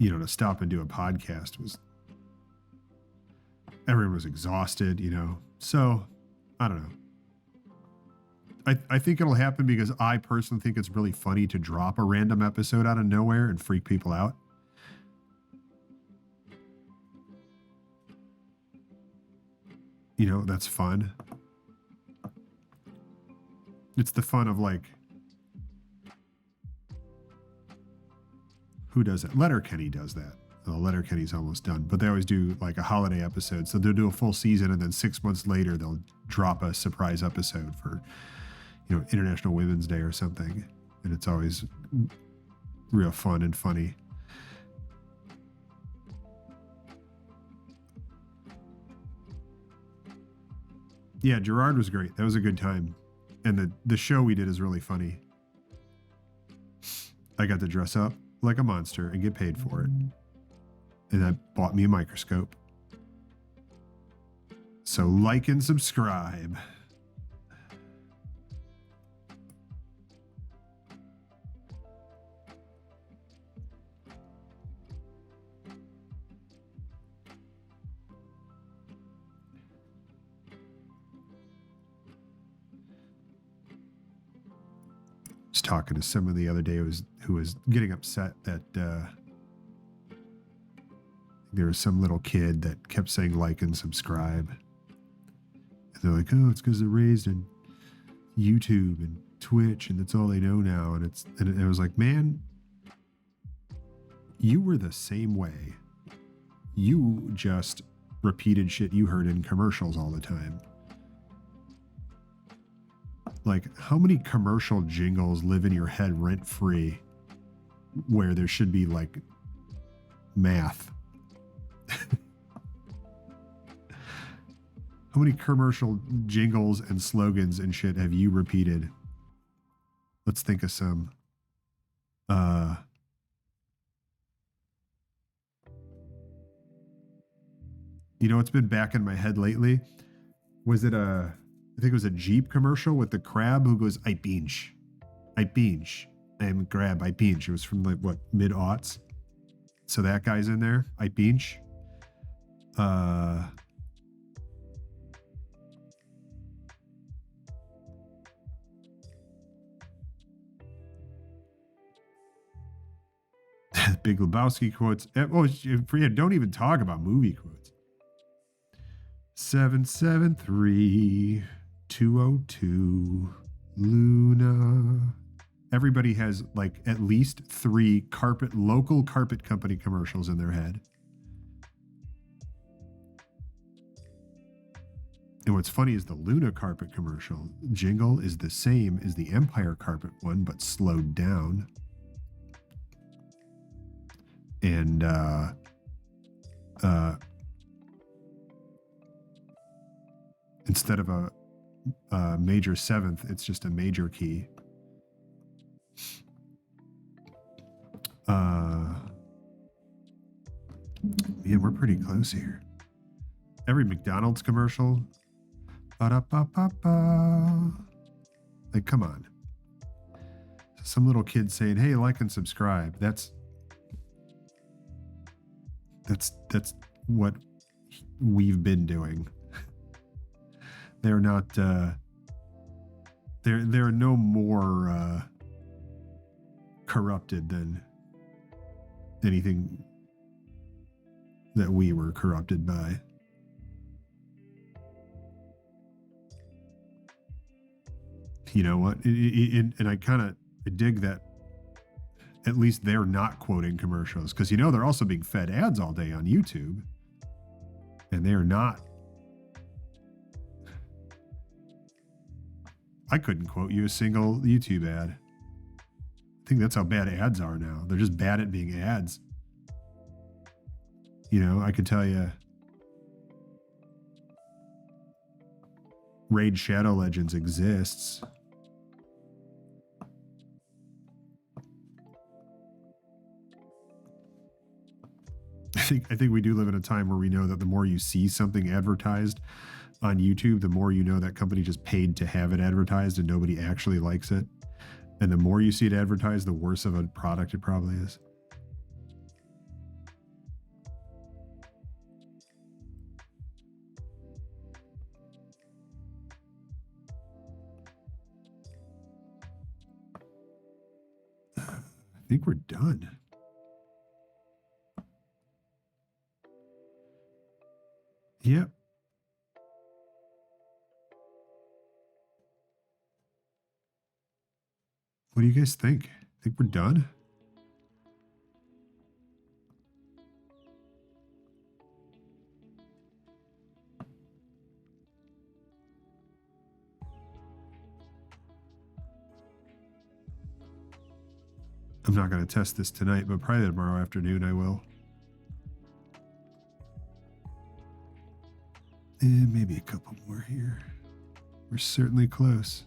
to stop and do a podcast everyone was exhausted, So I don't know. I think it'll happen because I personally think it's really funny to drop a random episode out of nowhere and freak people out. You know, that's fun. It's the fun of like, who does it? Letterkenny does that. Well, Letterkenny's almost done, but they always do like a holiday episode. So they'll do a full season, and then 6 months later they'll drop a surprise episode for, you know, International Women's Day or something, and it's always real fun and funny. Yeah, Gerard was great. That was a good time, and the show we did is really funny. I got to dress up like a monster and get paid for it. And that bought me a microscope. So like and subscribe. Was talking to someone the other day who was getting upset that there was some little kid that kept saying like and subscribe. And they're like, oh, it's because they're raised in YouTube and Twitch and that's all they know now. And it was like, man, you were the same way. You just repeated shit you heard in commercials all the time. Like, how many commercial jingles live in your head rent free where there should be like math? How many commercial jingles and slogans and shit have you repeated? Let's think of some. You know what's been back in my head lately? I think it was a Jeep commercial with the crab who goes, I beach. I'm grab, I beach. It was from like what, mid-aughts? So that guy's in there. I beach. Big Lebowski quotes. Oh, don't even talk about movie quotes. 773-202 Luna. Everybody has like at least 3 local carpet company commercials in their head. And what's funny is the Luna carpet commercial jingle is the same as the Empire carpet one, but slowed down. And instead of a major seventh, it's just a major key. Man, we're pretty close here. Every McDonald's commercial. Ba-da-ba-ba-ba. Like, come on. Some little kid saying, hey, like and subscribe. That's what we've been doing. They're not they're no more corrupted than anything that we were corrupted by. You know what? And I kind of dig that at least they're not quoting commercials, because you know they're also being fed ads all day on YouTube, and they are not. I couldn't quote you a single YouTube ad. I think that's how bad ads are now. They're just bad at being ads. You know, I could tell you Raid Shadow Legends exists. I think we do live in a time where we know that the more you see something advertised on YouTube, the more you know that company just paid to have it advertised and nobody actually likes it. And the more you see it advertised, the worse of a product it probably is. I think we're done. Yep. do you guys think? Think we're done? I'm not going to test this tonight, but probably tomorrow afternoon I will. And maybe a couple more here. We're certainly close.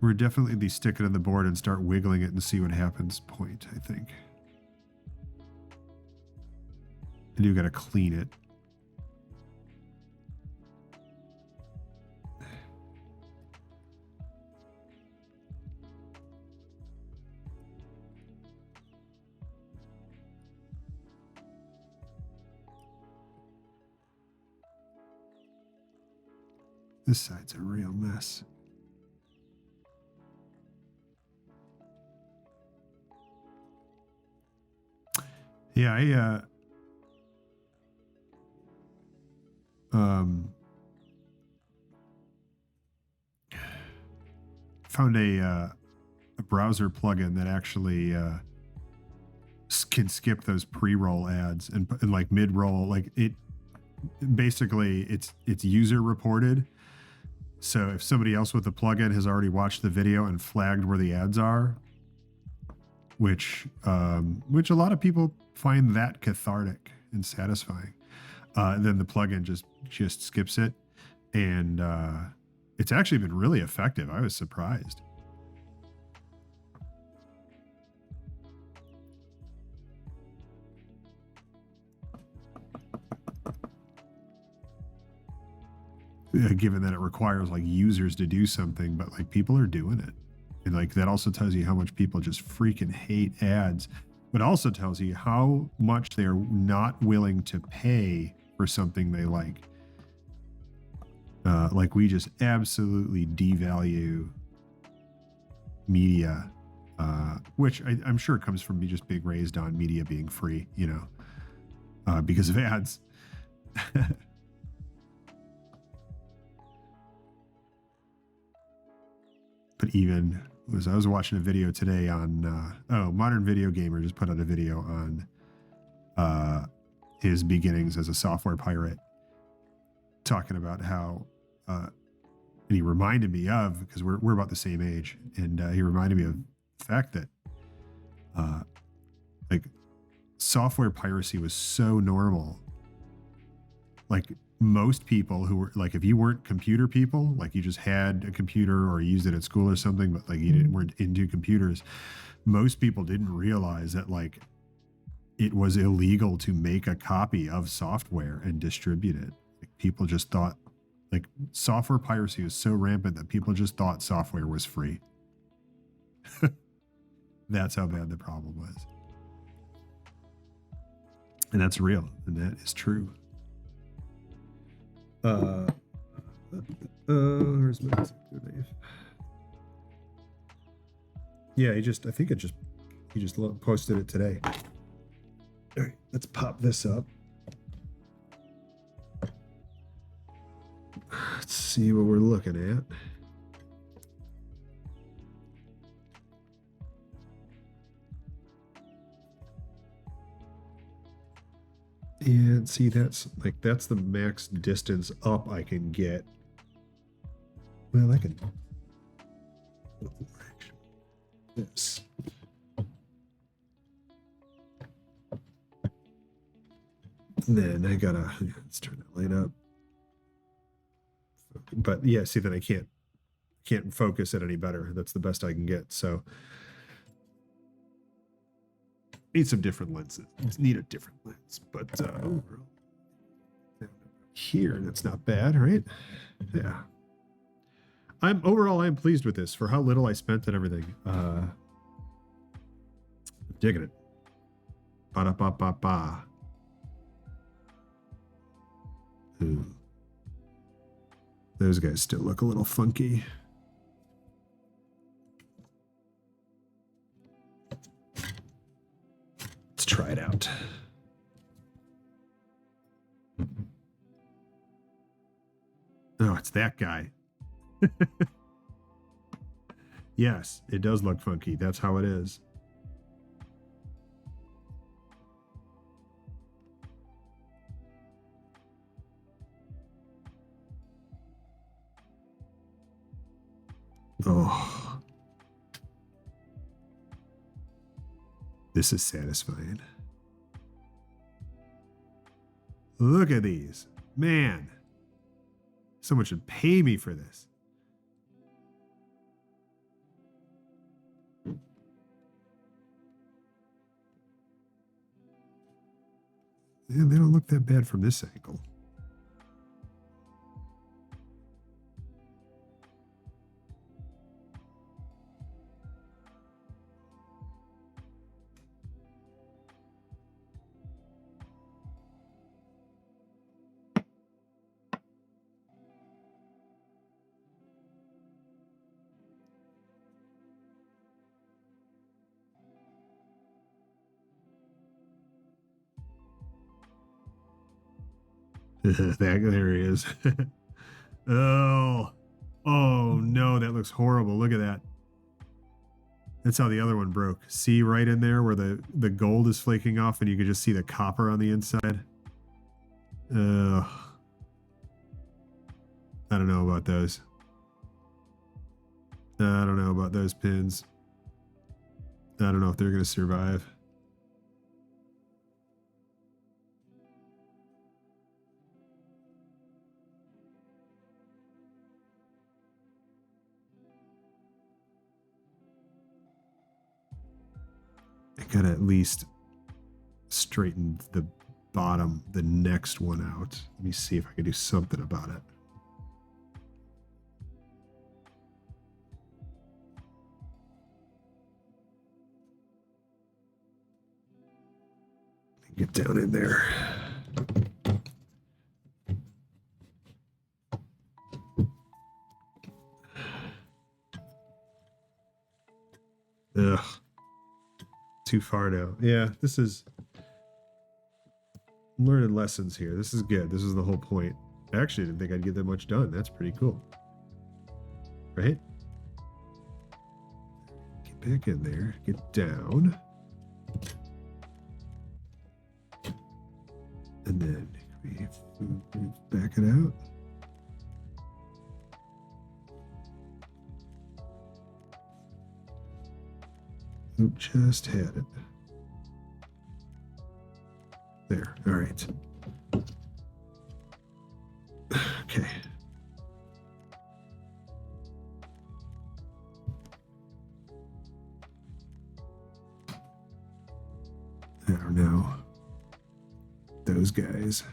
We're definitely the stick it on the board and start wiggling it and see what happens point, I think. And you got to clean it. This side's a real mess. Yeah, I found a browser plugin that actually can skip those pre-roll ads and like mid-roll. Like it basically it's user reported. So if somebody else with the plugin has already watched the video and flagged where the ads are, which a lot of people find that cathartic and satisfying, then the plugin just skips it, and it's actually been really effective. I was surprised. Given that it requires like users to do something, but like people are doing it. And like that also tells you how much people just freaking hate ads, but also tells you how much they're not willing to pay for something they like. Like we just absolutely devalue media, which I'm sure comes from me just being raised on media being free, you know, because of ads. But even I was watching a video today on Modern Video Gamer just put out a video on his beginnings as a software pirate, talking about how and he reminded me of, because we're about the same age, and he reminded me of the fact that like software piracy was so normal. Like most people who were like, if you weren't computer people, like you just had a computer or used it at school or something, but like you weren't into computers, most people didn't realize that like it was illegal to make a copy of software and distribute it. Like people just thought, like software piracy was so rampant that people just thought software was free. That's how bad the problem was. And that's real, and that is true. Where's my knife? Yeah, he just posted it today. All right, let's pop this up. Let's see what we're looking at. And see, that's the max distance up I can get. Well, I can this. And then I gotta, let's turn that light up. But yeah, see, then I can't focus it any better. That's the best I can get. So need some different lenses. Need a different lens, but here that's not bad, right? Yeah. I'm pleased with this for how little I spent and everything. Digging it. Ba-da-ba-ba-ba. Ooh. Those guys still look a little funky. Let's try it out. Oh, it's that guy. Yes, it does look funky. That's how it is. Oh, this is satisfying. Look at these. Man, someone should pay me for this. Yeah, they don't look that bad from this angle. There he is. Oh, oh no, that looks horrible. Look at that. That's how the other one broke. See right in there where the gold is flaking off and you can just see the copper on the inside. I don't know about those. I don't know about those pins. I don't know if they're going to survive. I gotta at least straighten the bottom, the next one out. Let me see if I can do something about it. Get down in there. Ugh. Too far now. Yeah, this is learning lessons here. This is good. This is the whole point. I actually didn't think I'd get that much done. That's pretty cool. Right? Get back in there. Get down. And then we back it out. Oop, just had it. There. All right. Okay. I don't know. Those guys.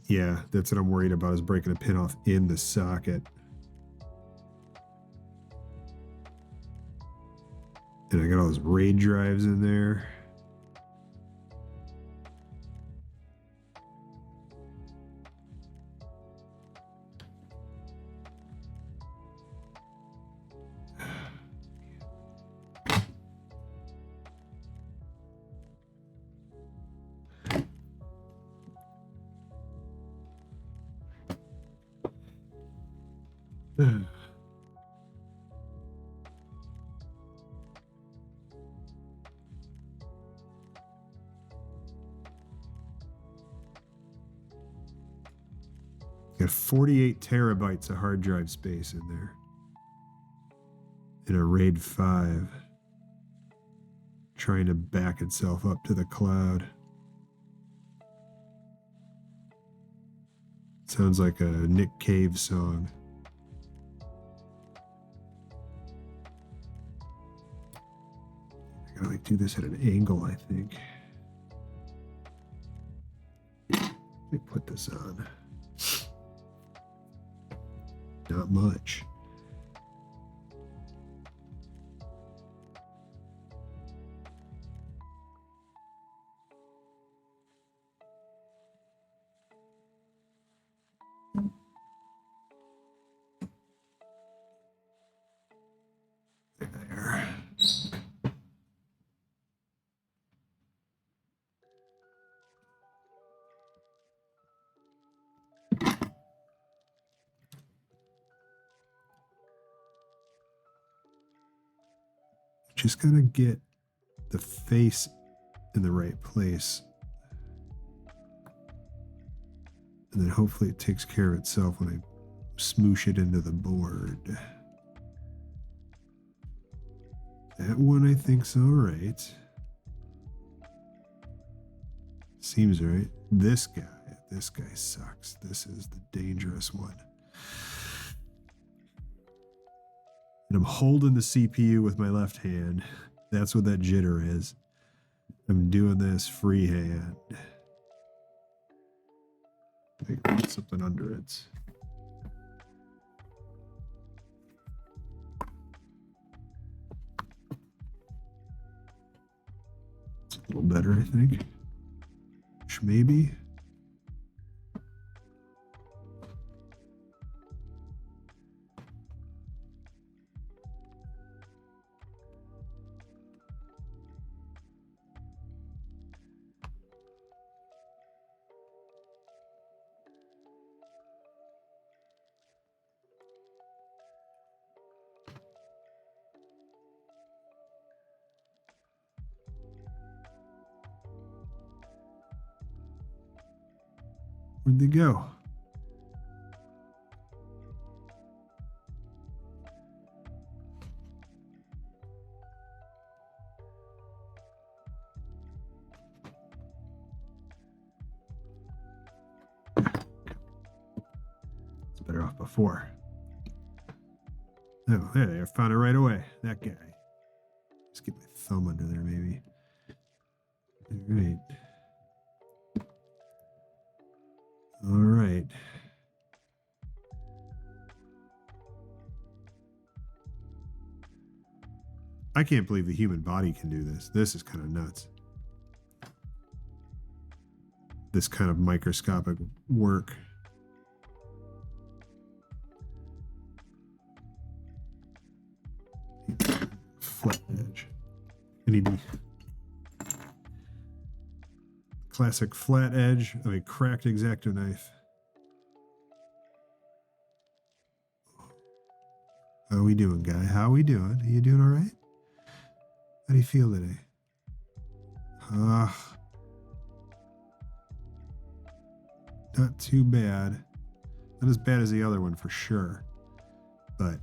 Yeah, that's what I'm worried about, is breaking a pin off in the socket. And I got all those RAID drives in there. Got 48 terabytes of hard drive space in there. In a RAID 5. Trying to back itself up to the cloud. Sounds like a Nick Cave song. I gotta like do this at an angle, I think. Let me put this on. Not much. There. Just gotta get the face in the right place. And then hopefully it takes care of itself when I smoosh it into the board. That one I think's all right. Seems right. This guy sucks. This is the dangerous one. And I'm holding the CPU with my left hand. That's what that jitter is. I'm doing this freehand. I think there's something under it. It's a little better, I think. Maybe. Where'd they go? It's better off before. Oh, there they are. Found it right away. That guy. Just get my thumb under there, maybe. All right. All right. I can't believe the human body can do this. This is kind of nuts. This kind of microscopic work. Flat edge. I need the classic flat edge of a cracked X-Acto knife. How we doing, guy? How we doing? Are you doing all right? How do you feel today? Not too bad. Not as bad as the other one for sure, but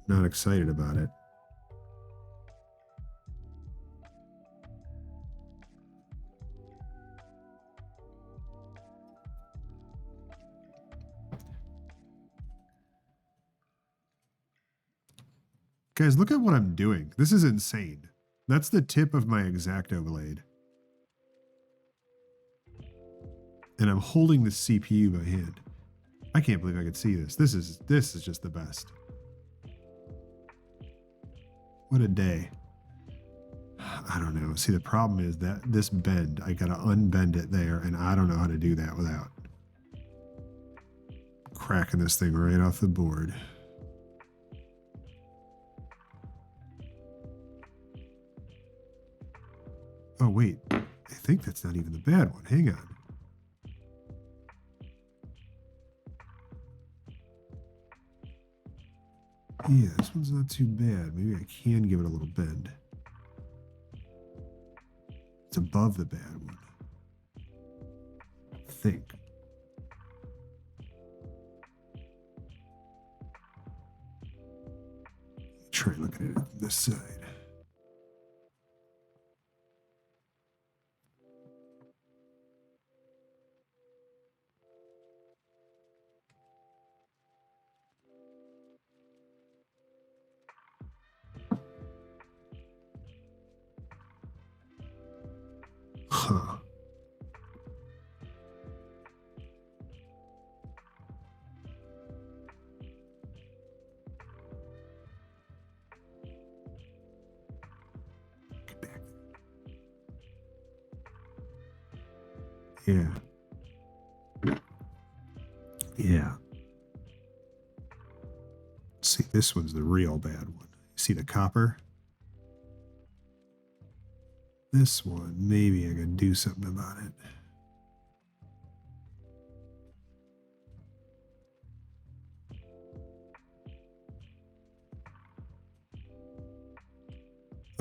not excited about it. Guys, look at what I'm doing. This is insane. That's the tip of my X-Acto blade. And I'm holding the CPU by hand. I can't believe I could see this. This is just the best. What a day. I don't know. See, the problem is that this bend, I gotta unbend it there, and I don't know how to do that without cracking this thing right off the board. Oh, wait. I think that's not even the bad one. Hang on. Yeah, this one's not too bad. Maybe I can give it a little bend. It's above the bad one. I think. Try looking at it from this side. Huh. Get back. Yeah. Yeah. See, this one's the real bad one. See the copper? This one, maybe I can do something about it.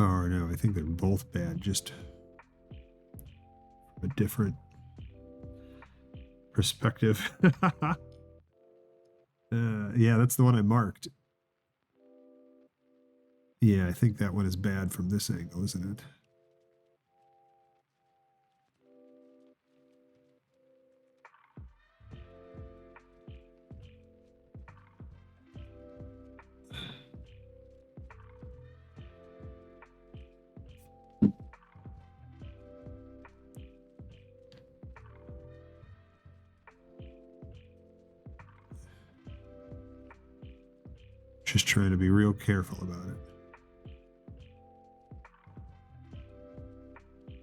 Oh no, I think they're both bad, just a different perspective. Yeah, that's the one I marked. Yeah, I think that one is bad from this angle, isn't it? Just trying to be real careful about it.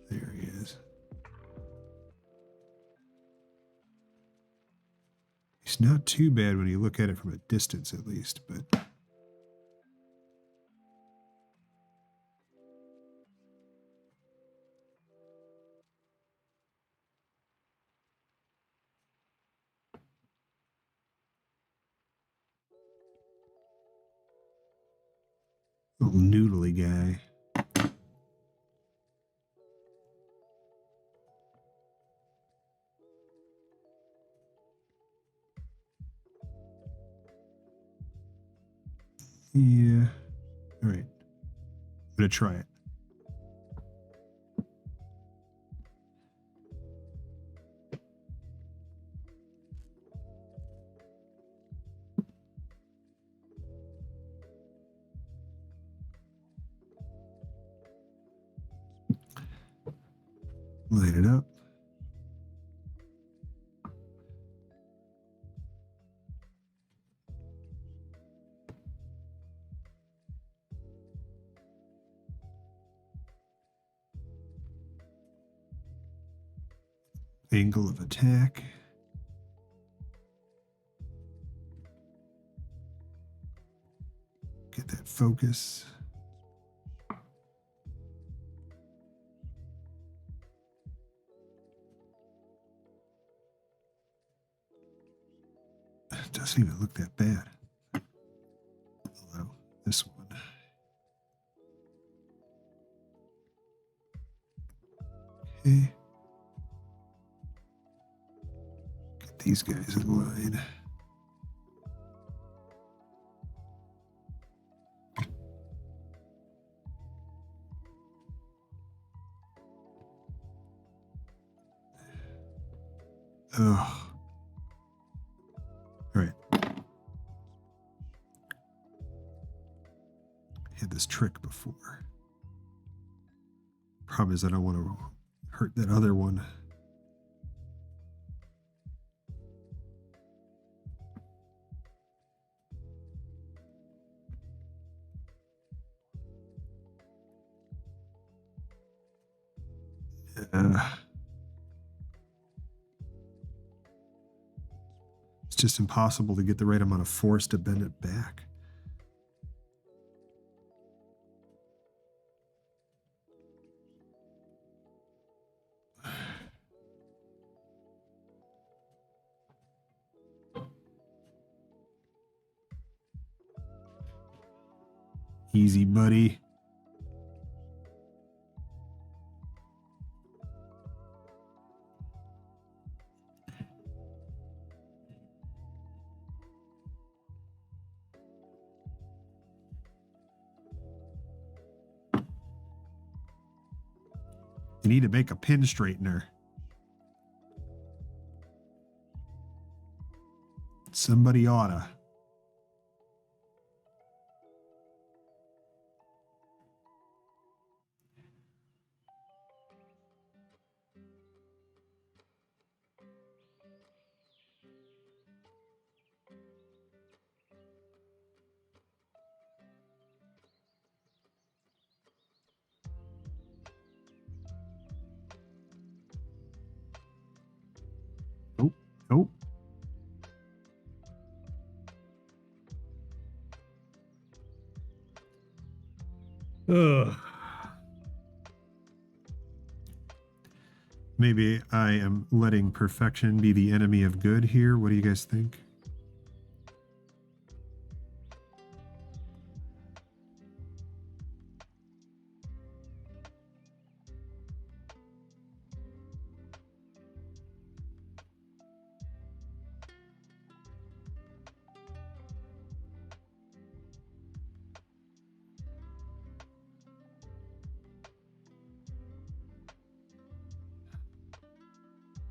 There he is. He's not too bad when you look at it from a distance, at least, but little noodly guy. Yeah. All right. I'm gonna try it. Light it up. Angle of attack. Get that focus. It doesn't even look that bad. Although this one. Okay. Get these guys in line. Oh. All right. Had this trick before. Problem is I don't want to hurt that other one. It's just impossible to get the right amount of force to bend it back. Easy, buddy. You need to make a pin straightener. Somebody oughta. Oh, oh. Ugh. Maybe I am letting perfection be the enemy of good here. What do you guys think?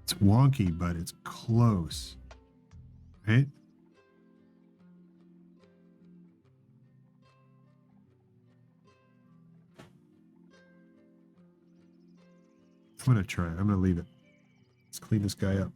It's wonky, but it's close. Right? I'm going to try it. I'm going to leave it. Let's clean this guy up.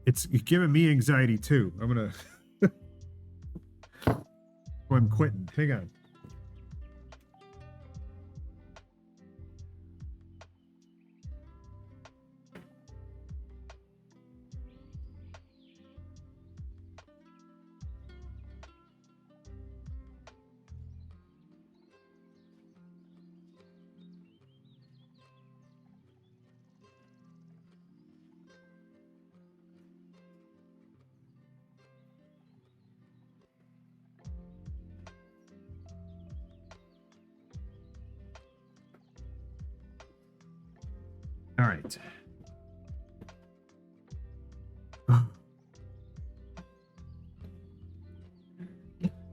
It's giving me anxiety too. I'm going to... Oh, I'm quitting. Hang on. All right.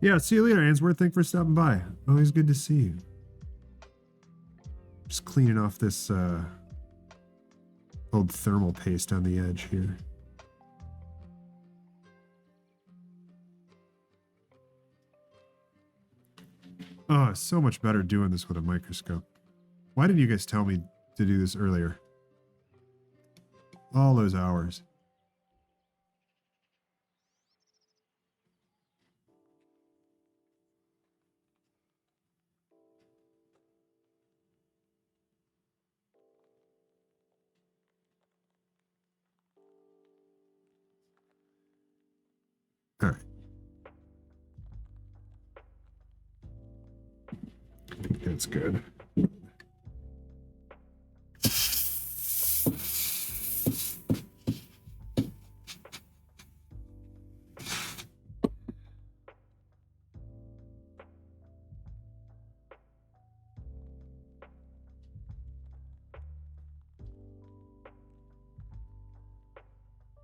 Yeah, see you later, Answorth. Thanks for stopping by. Always good to see you. Just cleaning off this old thermal paste on the edge here. Oh, it's so much better doing this with a microscope. Why didn't you guys tell me to do this earlier? All those hours. All right. That's good.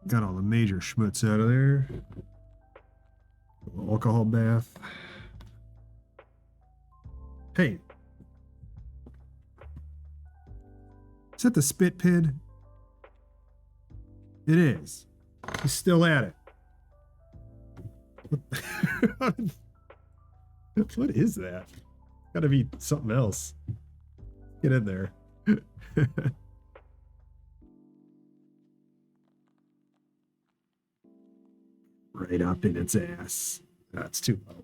Got all the major schmutz out of there. Alcohol bath. Hey. Is that the spit pin? It is. He's still at it. What is that? Gotta be something else. Get in there. Right up in its ass. That's too low.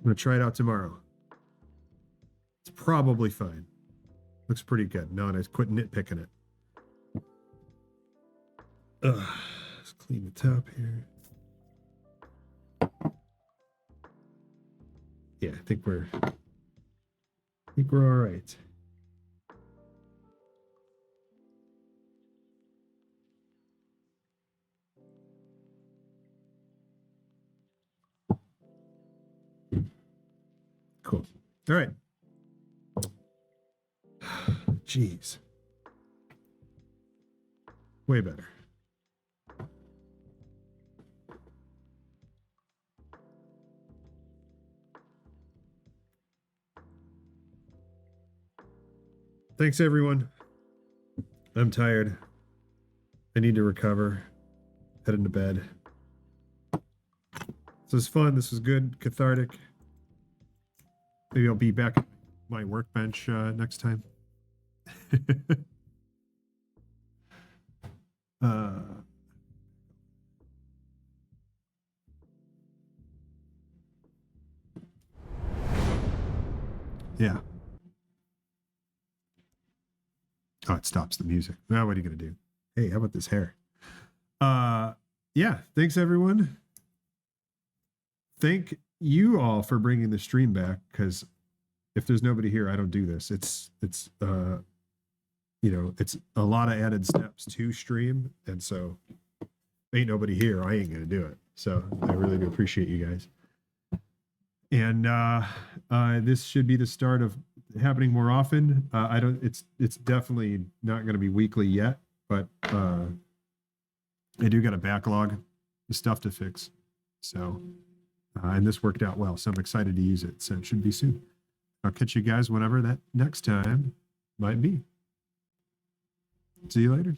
gonna try it out tomorrow. It's probably fine. Looks pretty good. Now I quit nitpicking it. Let's clean the top here. Yeah, I think we're all right. Cool. All right. Jeez. Way better. Thanks, everyone. I'm tired. I need to recover. Heading to bed. This was fun. This was good. Cathartic. Maybe I'll be back at my workbench next time. Yeah. Oh, it stops the music. Now, what are you going to do? Hey, how about this hair? Yeah. Thanks, everyone. Thank you all for bringing the stream back, because if there's nobody here, I don't do this. It's it's a lot of added steps to stream, and so ain't nobody here, I ain't gonna do it. So I really do appreciate you guys. And this should be the start of happening more often. It's definitely not going to be weekly yet, but I do got a backlog of stuff to fix. So, and this worked out well, so I'm excited to use it. So it should be soon. I'll catch you guys whenever that next time might be. See you later.